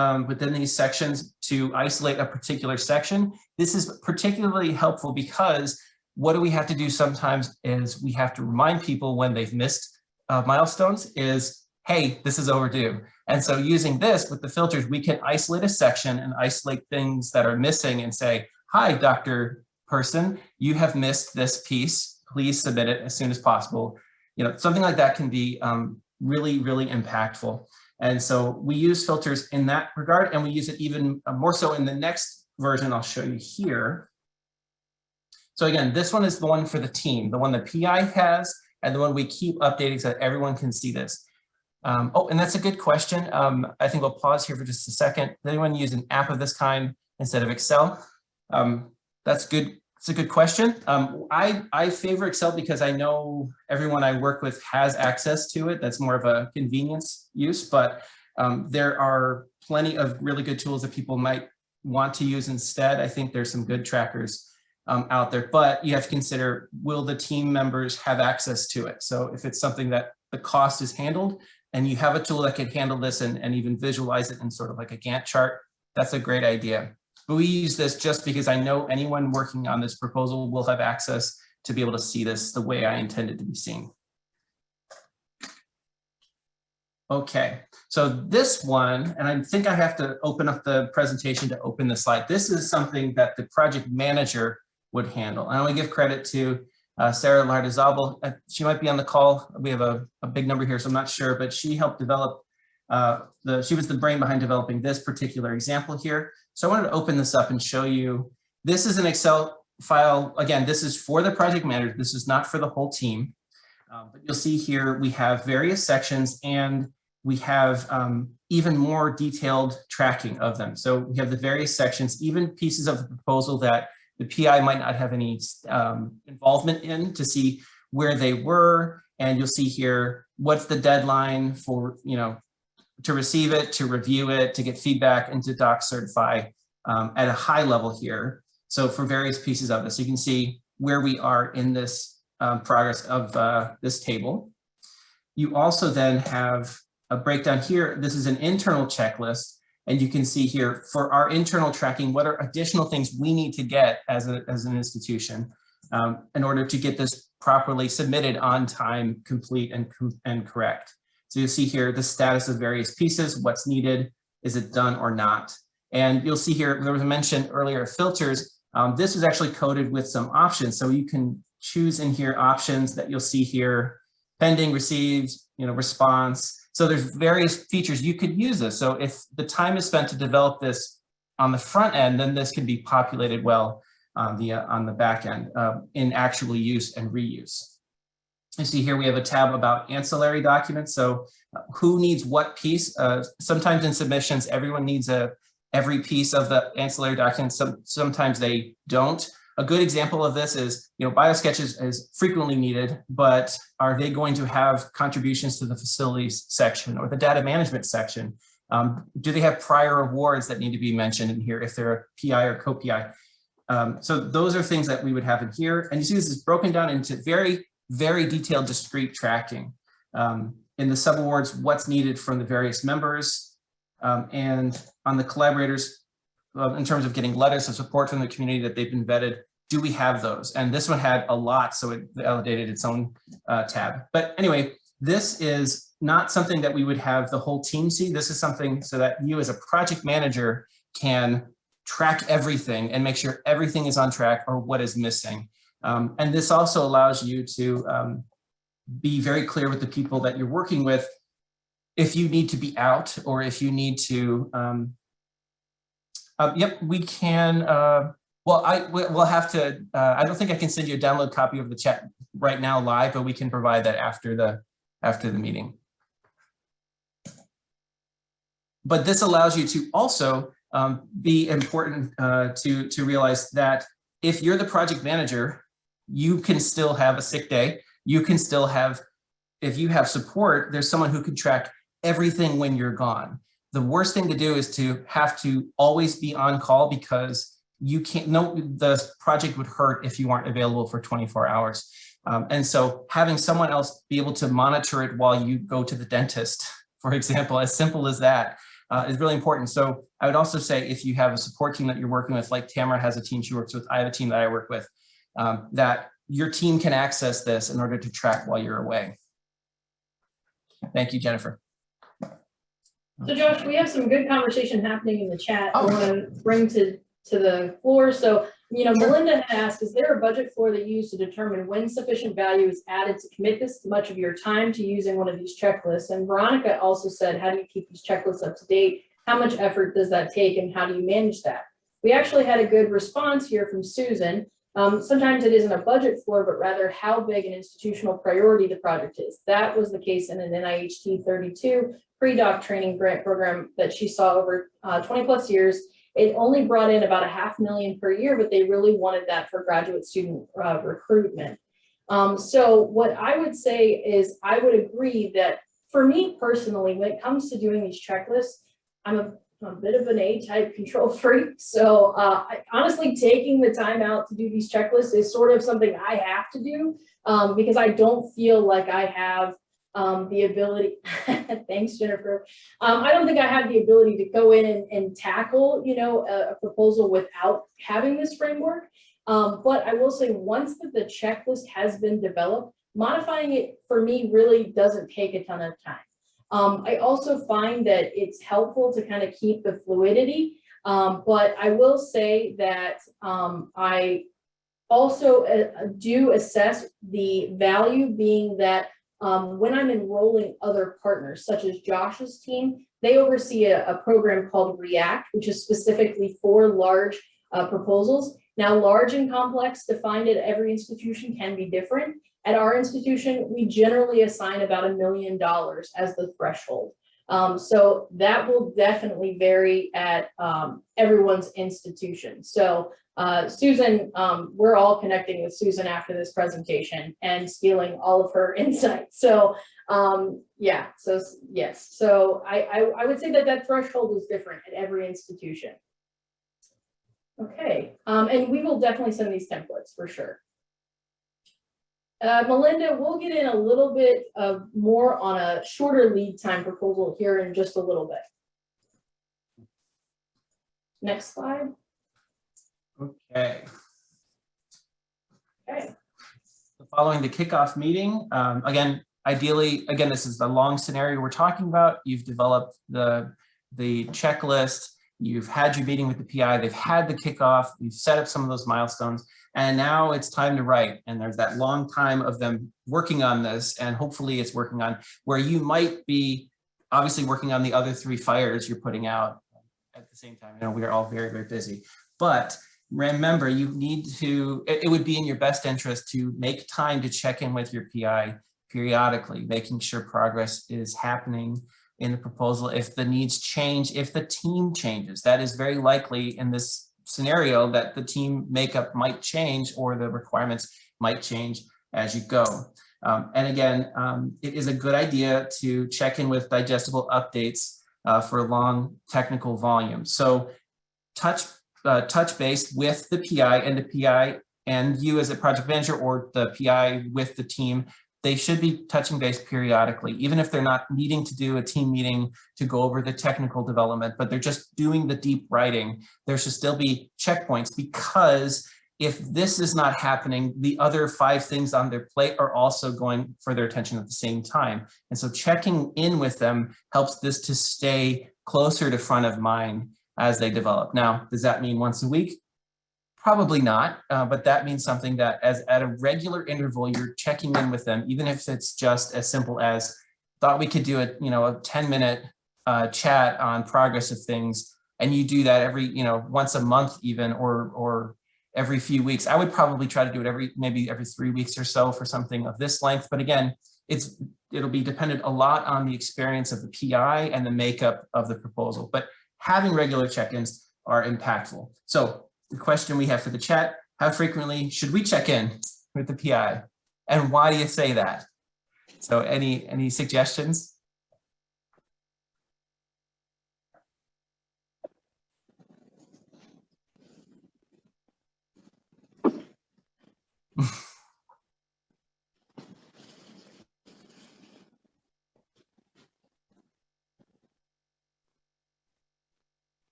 Speaker 3: sections to isolate a particular section. This is particularly helpful because what do we have to do sometimes is we have to remind people when they've missed milestones is, hey, this is overdue. And so using this with the filters, we can isolate a section and isolate things that are missing and say, hi, Dr. Person, you have missed this piece. Please submit it as soon as possible. Something like that can be really, really impactful. And so we use filters in that regard, and we use it even more so in the next version I'll show you here. So again, this one is the one for the team, the one that PI has, and the one we keep updating so that everyone can see this. Oh, and that's a good question. I think we'll pause here for just a second. Does anyone use an app of this kind instead of Excel? That's good. It's a good question. I favor Excel because I know everyone I work with has access to it. That's more of a convenience use, but there are plenty of really good tools that people might want to use instead. I think there's some good trackers out there, but you have to consider, will the team members have access to it? So if it's something that the cost is handled and you have a tool that can handle this and even visualize it in sort of like a Gantt chart, that's a great idea. But we use this just because I know anyone working on this proposal will have access to be able to see this the way I intended to be seen. Okay, So this one, and I think I have to open up the presentation to open the slide. This is something that the project manager would handle. And I want to give credit to Sarah Lardizabal. She might be on the call. We have a big number here, so I'm not sure, but she helped develop, she was the brain behind developing this particular example here. So I wanted to open this up and show you, this is an Excel file. Again, this is for the project manager. This is not for the whole team. But you'll see here, we have various sections and we have even more detailed tracking of them. So we have the various sections, even pieces of the proposal that the PI might not have any involvement in, to see where they were. And you'll see here, what's the deadline for, to receive it, to review it, to get feedback, and to doc certify at a high level here. So for various pieces of this, you can see where we are in this progress of this table. You also then have a breakdown here. This is an internal checklist, and you can see here for our internal tracking, what are additional things we need to get as an institution in order to get this properly submitted on time, complete, and correct. So you'll see here the status of various pieces, what's needed, is it done or not? And you'll see here, there was a mention earlier of filters. This is actually coded with some options. So you can choose in here options that you'll see here, pending, received, response. So there's various features you could use this. So if the time is spent to develop this on the front end, then this can be populated well on the back end in actual use and reuse. You see here we have a tab about ancillary documents. So who needs what piece? Sometimes in submissions, everyone needs every piece of the ancillary documents. Sometimes they don't. A good example of this is, biosketches is frequently needed, but are they going to have contributions to the facilities section or the data management section? Do they have prior awards that need to be mentioned in here if they're a PI or co-PI? So those are things that we would have in here. And you see this is broken down into very, very detailed, discrete tracking. In the subawards, what's needed from the various members, and on the collaborators, in terms of getting letters of support from the community that they've been vetted, do we have those? And this one had a lot, so it validated its own tab. But anyway, this is not something that we would have the whole team see. This is something so that you as a project manager can track everything and make sure everything is on track or what is missing. And this also allows you to be very clear with the people that you're working with if you need to be out or if you need to yep, we can. We'll have to. I don't think I can send you a download copy of the chat right now live, but we can provide that after the meeting. But this allows you to also be important to realize that if you're the project manager, you can still have a sick day. You can still have, if you have support, there's someone who can track everything when you're gone. The worst thing to do is to have to always be on call because you can't, the project would hurt if you aren't available for 24 hours. And so having someone else be able to monitor it while you go to the dentist, for example, as simple as that, is really important. So I would also say if you have a support team that you're working with, like Tamara has a team she works with, I have a team that I work with, that your team can access this in order to track while you're away. Thank you, Jennifer.
Speaker 2: So Josh, we have some good conversation happening in the chat. I want to bring to the floor. So, Melinda had asked, is there a budget floor that you use to determine when sufficient value is added to commit this much of your time to using one of these checklists? And Veronica also said, how do you keep these checklists up to date? How much effort does that take and how do you manage that? We actually had a good response here from Susan. Sometimes it isn't a budget floor, but rather how big an institutional priority the project is. That was the case in an NIHT 32 pre-doc training grant program that she saw over 20 plus years. It only brought in about $500,000 per year, but they really wanted that for graduate student recruitment. So what I would say is I would agree that for me personally, when it comes to doing these checklists, I'm a bit of an A-type control freak. So honestly, taking the time out to do these checklists is sort of something I have to do because I don't feel like I have the ability, thanks Jennifer. I don't think I have the ability to go in and tackle, a proposal without having this framework. But I will say once that the checklist has been developed, modifying it for me really doesn't take a ton of time. I also find that it's helpful to kind of keep the fluidity, but I will say that I also do assess the value being that when I'm enrolling other partners, such as Josh's team, they oversee a program called React, which is specifically for large proposals. Now, large and complex defined at every institution can be different. At our institution, we generally assign about $1 million as the threshold. So that will definitely vary at everyone's institution. So Susan, we're all connecting with Susan after this presentation and stealing all of her insights. So yeah, so yes, so I would say that that threshold is different at every institution. Okay, and we will definitely send these templates for sure. Melinda, we'll get in a little bit of more on a shorter lead time proposal here in just a little bit. Next slide.
Speaker 3: Okay.
Speaker 2: Okay.
Speaker 3: Following the kickoff meeting, ideally, this is the long scenario we're talking about. You've developed the checklist. You've had your meeting with the PI. They've had the kickoff. You've set up some of those milestones. And now it's time to write. And there's that long time of them working on this. And hopefully it's working on where you might be obviously working on the other 3 fires you're putting out at the same time. You know, we are all very, very busy. But remember, you need to, it would be in your best interest to make time to check in with your PI periodically, making sure progress is happening in the proposal. If the needs change, if the team changes, that is very likely in this scenario that the team makeup might change or the requirements might change as you go. And again, it is a good idea to check in with digestible updates for long technical volume. So touch base with the PI and you as a project manager or the PI with the team. They should be touching base periodically, even if they're not needing to do a team meeting to go over the technical development, but they're just doing the deep writing. There should still be checkpoints, because if this is not happening, the other 5 things on their plate are also going for their attention at the same time. And so checking in with them helps this to stay closer to front of mind as they develop. Now, does that mean once a week? Probably not, but that means something that at a regular interval, you're checking in with them, even if it's just as simple as thought we could do a 10-minute chat on progress of things, and you do that every once a month even, or every few weeks. I would probably try to do it maybe every 3 weeks or so for something of this length. But again, it'll be dependent a lot on the experience of the PI and the makeup of the proposal. But having regular check-ins are impactful. So the question we have for the chat: how frequently should we check in with the PI? And why do you say that? So any suggestions?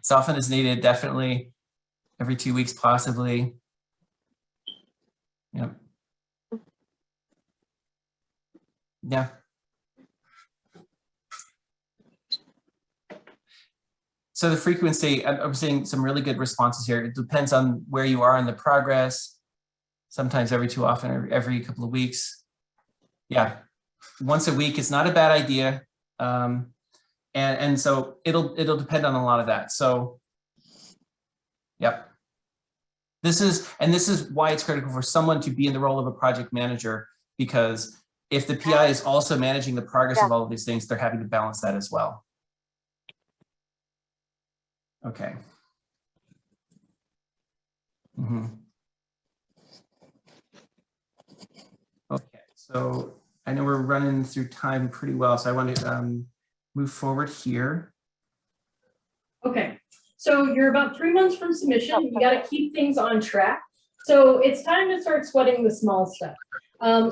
Speaker 3: As often as needed, definitely every 2 weeks, possibly. Yep. Yeah. So the frequency, I'm seeing some really good responses here. It depends on where you are in the progress. Sometimes every too often, or every couple of weeks. Yeah, once a week is not a bad idea. And so it'll depend on a lot of that. So, yep. This is why it's critical for someone to be in the role of a project manager, because if the PI is also managing the progress of all of these things, they're having to balance that as well. Okay. Okay, so I know we're running through time pretty well, so I want to move forward here.
Speaker 2: Okay, so you're about 3 months from submission. You got to keep things on track. So it's time to start sweating the small stuff.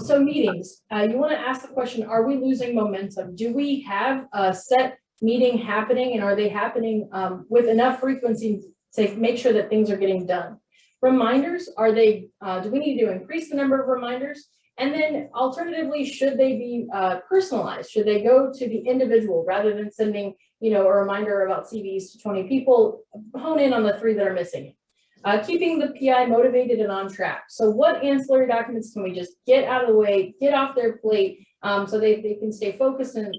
Speaker 2: So meetings, you want to ask the question, are we losing momentum? Do we have a set meeting happening, and are they happening with enough frequency to make sure that things are getting done? Reminders, are they, do we need to increase the number of reminders? And then alternatively, should they be personalized? Should they go to the individual rather than sending, a reminder about CVs to 20 people? Hone in on the 3 that are missing. Keeping the PI motivated and on track. So what ancillary documents can we just get out of the way, get off their plate, so they can stay focused and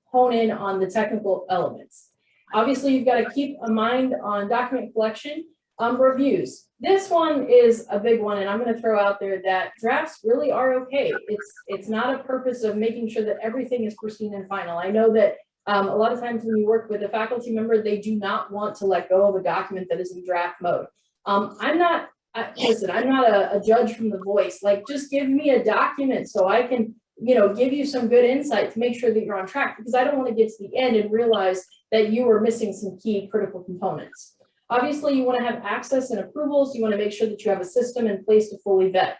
Speaker 2: hone in on the technical elements. Obviously, you've got to keep a mind on document collection. Reviews. This one is a big one, and I'm going to throw out there that drafts really are okay. It's not a purpose of making sure that everything is pristine and final. I know that a lot of times when you work with a faculty member, they do not want to let go of a document that is in draft mode. I'm not a judge from the voice. Like, just give me a document so I can, give you some good insight to make sure that you're on track, because I don't want to get to the end and realize that you are missing some key critical components. Obviously, you want to have access and approvals. You want to make sure that you have a system in place to fully vet.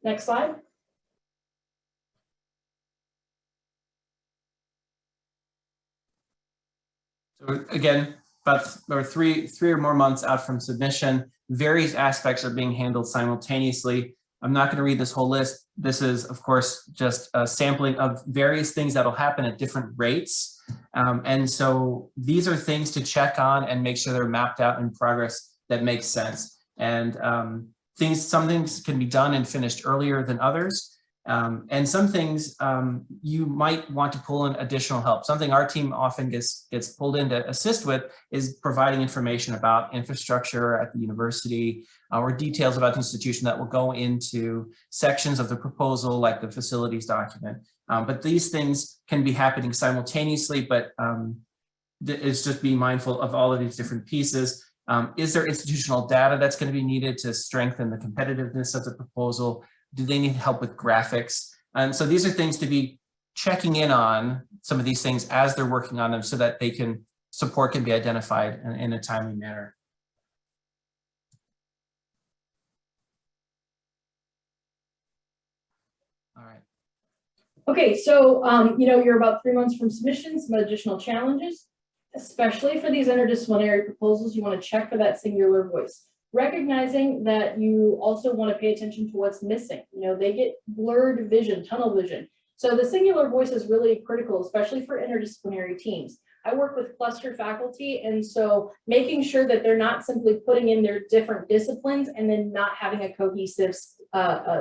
Speaker 2: Next slide.
Speaker 3: So again, about three or more months out from submission, various aspects are being handled simultaneously. I'm not going to read this whole list. This is, of course, just a sampling of various things that will happen at different rates. And so these are things to check on and make sure they're mapped out in progress that makes sense. And some things can be done and finished earlier than others. And some things you might want to pull in additional help. Something our team often gets pulled in to assist with is providing information about infrastructure at the university or details about the institution that will go into sections of the proposal, like the facilities document. But these things can be happening simultaneously, but it's just being mindful of all of these different pieces. Is there institutional data that's going to be needed to strengthen the competitiveness of the proposal? Do they need help with graphics? And so these are things to be checking in on, some of these things as they're working on them, so that support can be identified in a timely manner. All right.
Speaker 2: Okay, so you're about 3 months from submission. Some additional challenges, especially for these interdisciplinary proposals. You want to check for that singular voice, recognizing that you also want to pay attention to what's missing. They get blurred vision, tunnel vision. So the singular voice is really critical, especially for interdisciplinary teams. I work with cluster faculty, and so making sure that they're not simply putting in their different disciplines and then not having a cohesive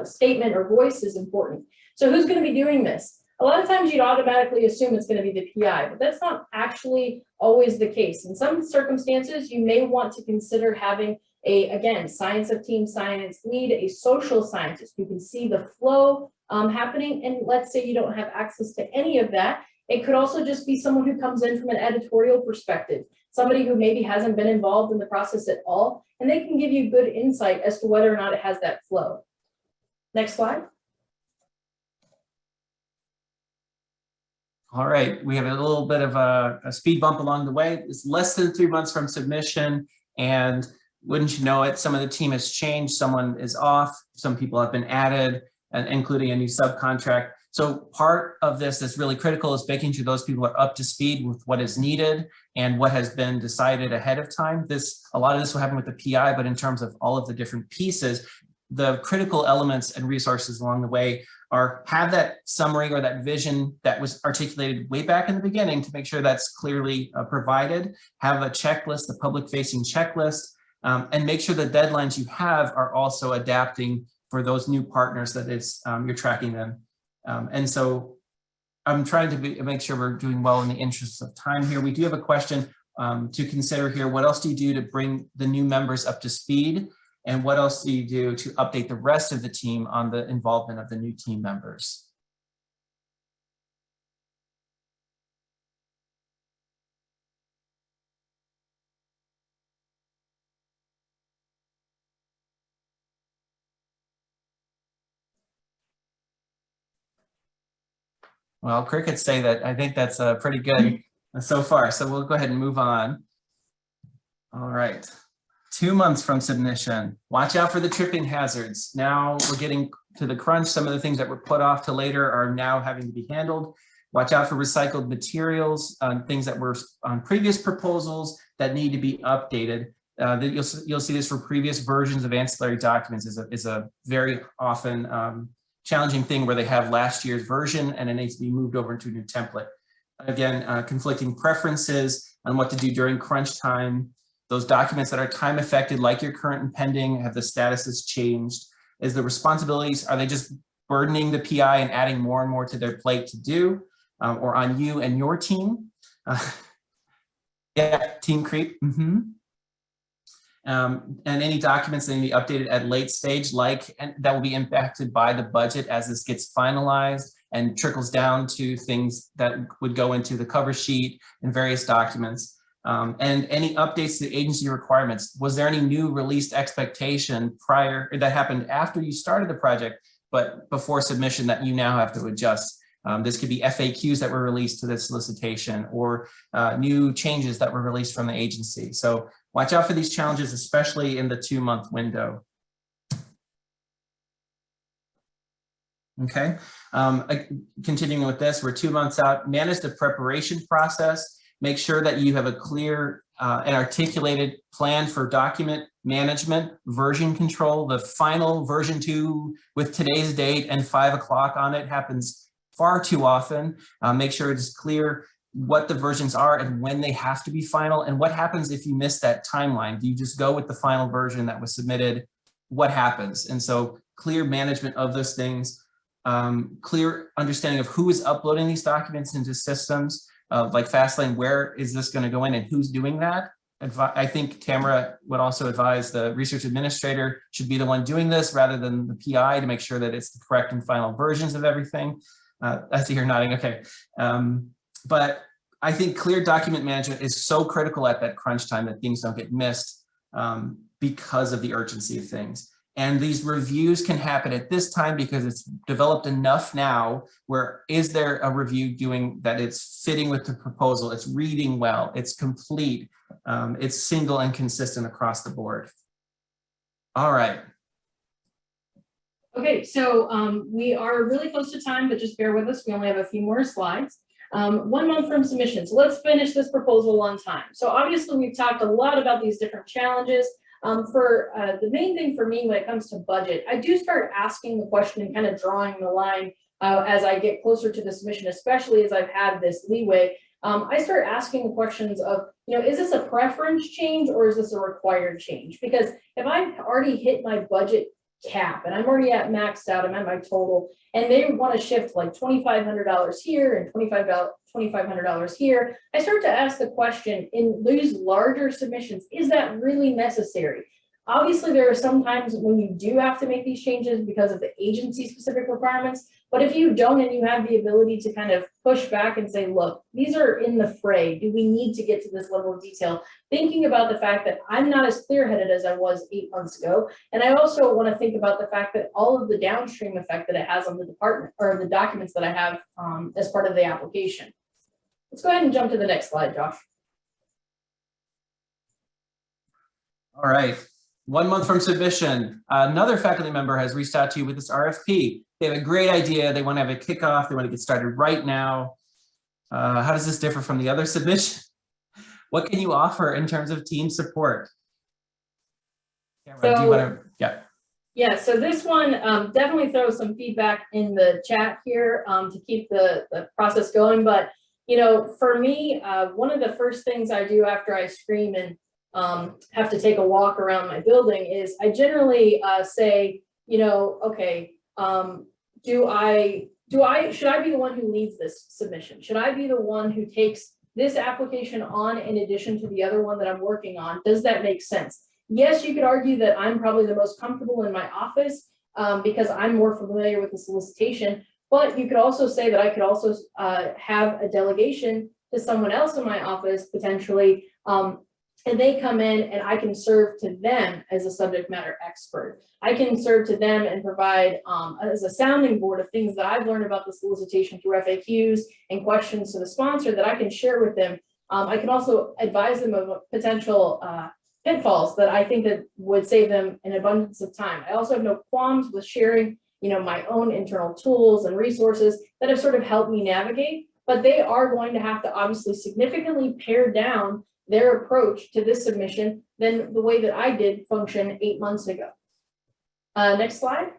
Speaker 2: statement or voice is important. So who's going to be doing this? A lot of times you'd automatically assume it's going to be the PI, but that's not actually always the case. In some circumstances, you may want to consider having again, science of team science lead, a social scientist who can see the flow happening. And let's say you don't have access to any of that. It could also just be someone who comes in from an editorial perspective, somebody who maybe hasn't been involved in the process at all, and they can give you good insight as to whether or not it has that flow. Next slide.
Speaker 3: All right, we have a little bit of a speed bump along the way. It's less than 3 months from submission, and wouldn't you know it, some of the team has changed, someone is off, some people have been added, and including a new subcontract. So part of this that's really critical is making sure those people are up to speed with what is needed and what has been decided ahead of time. A lot of this will happen with the PI, but in terms of all of the different pieces, the critical elements and resources along the way have that summary or that vision that was articulated way back in the beginning to make sure that's clearly provided, have a checklist, the public-facing checklist, and make sure the deadlines you have are also adapting for those new partners that you're tracking them. And so I'm trying to make sure we're doing well in the interest of time here. We do have a question to consider here. What else do you do to bring the new members up to speed? And what else do you do to update the rest of the team on the involvement of the new team members? Well, crickets say that. I think that's pretty good so far. So we'll go ahead and move on. All right. 2 months from submission. Watch out for the tripping hazards. Now we're getting to the crunch. Some of the things that were put off to later are now having to be handled. Watch out for recycled materials, things that were on previous proposals that need to be updated. You'll see this for previous versions of ancillary documents is a very often challenging thing where they have last year's version and it needs to be moved over into a new template. Again, conflicting preferences on what to do during crunch time. Those documents that are time affected, like your current and pending, have the statuses changed? Is the responsibilities, are they just burdening the PI and adding more and more to their plate to do, or on you and your team? Yeah, team creep. And any documents that need to be updated at late stage, and that will be impacted by the budget as this gets finalized and trickles down to things that would go into the cover sheet and various documents. And any updates to the agency requirements. Was there any new released expectation prior that happened after you started the project, but before submission that you now have to adjust? This could be FAQs that were released to this solicitation, or new changes that were released from the agency. So watch out for these challenges, especially in the 2-month window. Okay, continuing with this, we're 2 months out. Manage the preparation process. Make sure that you have a clear and articulated plan for document management, version control. The final version 2 with today's date and 5 o'clock on it happens far too often. Make sure it's clear what the versions are and when they have to be final, and what happens if you miss that timeline. Do you just go with the final version that was submitted? What happens? And so clear management of those things, clear understanding of who is uploading these documents into systems, like Fastlane, where is this going to go in and who's doing that? I think Tamara would also advise the research administrator should be the one doing this rather than the PI, to make sure that it's the correct and final versions of everything. I see you're nodding, okay. But I think clear document management is so critical at that crunch time that things don't get missed because of the urgency of things. And these reviews can happen at this time because it's developed enough now where is there a review doing that it's fitting with the proposal, it's reading well, it's complete, it's single and consistent across the board. All right.
Speaker 2: Okay, so we are really close to time, but just bear with us. We only have a few more slides. 1 month from submission. So let's finish this proposal on time. So obviously we've talked a lot about these different challenges. The main thing for me when it comes to budget, I do start asking the question and kind of drawing the line as I get closer to the submission, especially as I've had this leeway. I start asking the questions of, is this a preference change or is this a required change? Because if I've already hit my budget cap and I'm already at maxed out, I'm at my total, and they want to shift like $2,500 here and $2,500 here, I start to ask the question in these larger submissions, is that really necessary? Obviously, there are some times when you do have to make these changes because of the agency specific requirements, but if you don't and you have the ability to kind of push back and say, look, these are in the fray, do we need to get to this level of detail? Thinking about the fact that I'm not as clear-headed as I was 8 months ago. And I also want to think about the fact that all of the downstream effect that it has on the department or the documents that I have as part of the application. Let's go ahead and jump to the next slide, Josh.
Speaker 3: All right. 1 month from submission, another faculty member has reached out to you with this RFP. They have a great idea. They want to have a kickoff. They want to get started right now. How does this differ from the other submission? What can you offer in terms of team support? Tamara, do you want to, yeah.
Speaker 2: Yeah, so this one definitely throws some feedback in the chat here to keep the process going. But, for me, one of the first things I do after I scream and have to take a walk around my building is I generally say, okay, should I be the one who leads this submission? Should I be the one who takes this application on in addition to the other one that I'm working on? Does that make sense? Yes, you could argue that I'm probably the most comfortable in my office because I'm more familiar with the solicitation, but you could also say that I could also have a delegation to someone else in my office potentially, and they come in and I can serve to them as a subject matter expert. I can serve to them and provide as a sounding board of things that I've learned about the solicitation through FAQs and questions to the sponsor that I can share with them. I can also advise them of potential pitfalls that I think that would save them an abundance of time. I also have no qualms with sharing, my own internal tools and resources that have sort of helped me navigate, but they are going to have to obviously significantly pare down their approach to this submission than the way that I did function 8 months ago. Next slide.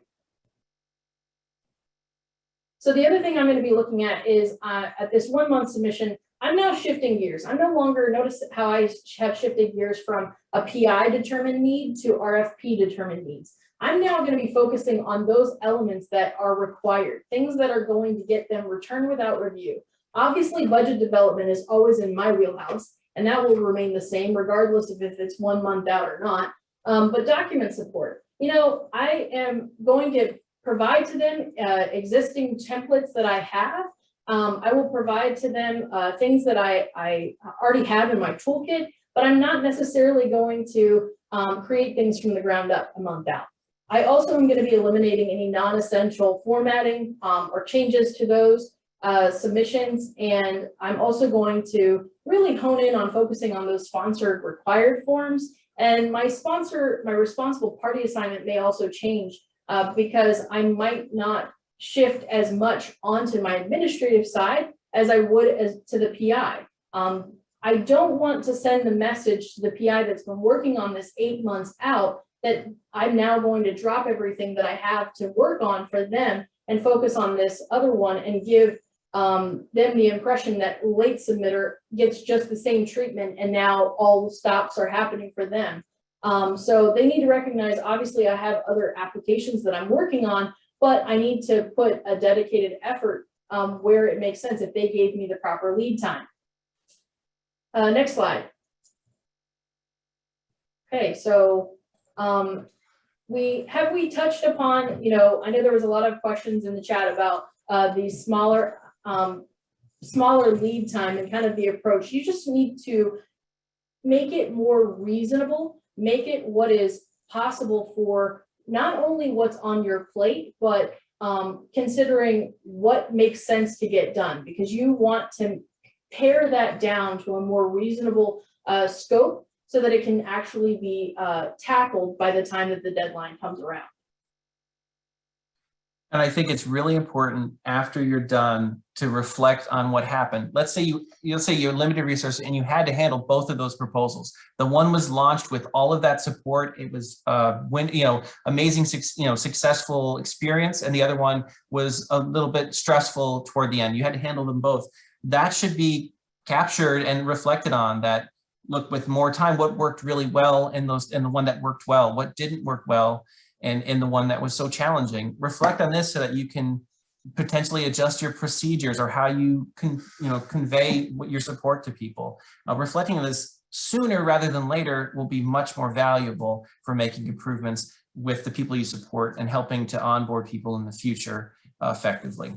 Speaker 2: So the other thing I'm going to be looking at is at this 1 month submission, I'm now shifting gears. I'm no longer, notice how I have shifted gears from a PI determined need to RFP determined needs. I'm now going to be focusing on those elements that are required, things that are going to get them return without review. Obviously, budget development is always in my wheelhouse, and that will remain the same regardless of if it's 1 month out or not. But document support, I am going to provide to them existing templates that I have. I will provide to them things that I already have in my toolkit, but I'm not necessarily going to create things from the ground up a month out. I also am going to be eliminating any non-essential formatting or changes to those submissions. And I'm also going to really hone in on focusing on those sponsored required forms. And my responsible party assignment may also change because I might not shift as much onto my administrative side as I would to the PI. I don't want to send the message to the PI that's been working on this 8 months out that I'm now going to drop everything that I have to work on for them and focus on this other one and give them the impression that late submitter gets just the same treatment and now all the stops are happening for them. So they need to recognize, obviously I have other applications that I'm working on, but I need to put a dedicated effort where it makes sense if they gave me the proper lead time. Next slide. Okay, so we touched upon, I know there was a lot of questions in the chat about these smaller lead time and kind of the approach. You just need to make it more reasonable, make it what is possible for not only what's on your plate, but considering what makes sense to get done, because you want to pare that down to a more reasonable scope so that it can actually be tackled by the time that the deadline comes around.
Speaker 3: And I think it's really important after you're done to reflect on what happened. Let's say you're limited resources and you had to handle both of those proposals. The one was launched with all of that support. It was amazing, successful experience, and the other one was a little bit stressful toward the end. You had to handle them both. That should be captured and reflected on. That look, with more time, what worked really well in the one that worked well, what didn't work well, and in the one that was so challenging. Reflect on this so that you can potentially adjust your procedures or how you can, convey your support to people. Reflecting on this sooner rather than later will be much more valuable for making improvements with the people you support and helping to onboard people in the future effectively.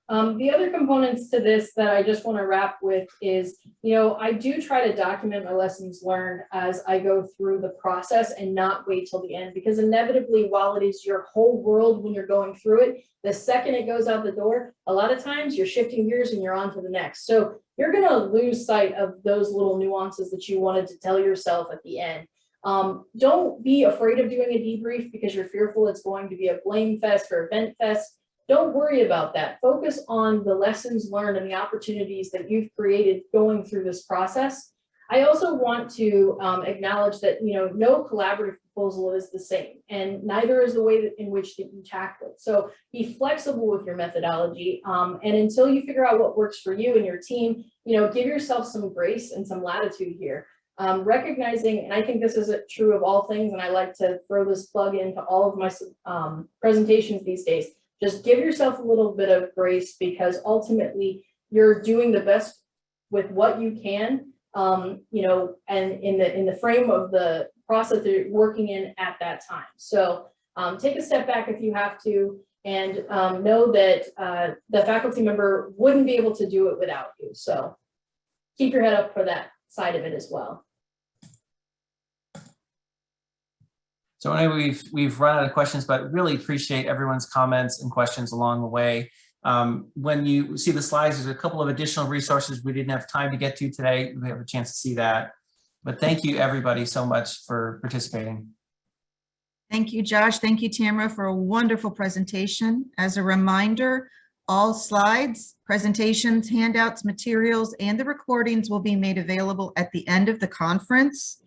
Speaker 2: The other components to this that I just want to wrap with is, I do try to document my lessons learned as I go through the process and not wait till the end, because inevitably, while it is your whole world when you're going through it, the second it goes out the door, a lot of times you're shifting gears and you're on to the next. So you're going to lose sight of those little nuances that you wanted to tell yourself at the end. Don't be afraid of doing a debrief because you're fearful it's going to be a blame fest or event fest. Don't worry about that. Focus on the lessons learned and the opportunities that you've created going through this process. I also want to acknowledge that no collaborative proposal is the same, and neither is the way in which that you tackle it. So be flexible with your methodology, and until you figure out what works for you and your team, give yourself some grace and some latitude here. Recognizing, and I think this is true of all things, and I like to throw this plug into all of my presentations these days. Just give yourself a little bit of grace, because ultimately you're doing the best with what you can, and in the frame of the process that you're working in at that time. So take a step back if you have to, and know that the faculty member wouldn't be able to do it without you. So keep your head up for that side of it as well.
Speaker 3: So anyway, we've run out of questions, but really appreciate everyone's comments and questions along the way. When you see the slides, there's a couple of additional resources we didn't have time to get to today. We have a chance to see that. But thank you everybody so much for participating.
Speaker 1: Thank you, Josh. Thank you, Tamara, for a wonderful presentation. As a reminder, all slides, presentations, handouts, materials, and the recordings will be made available at the end of the conference.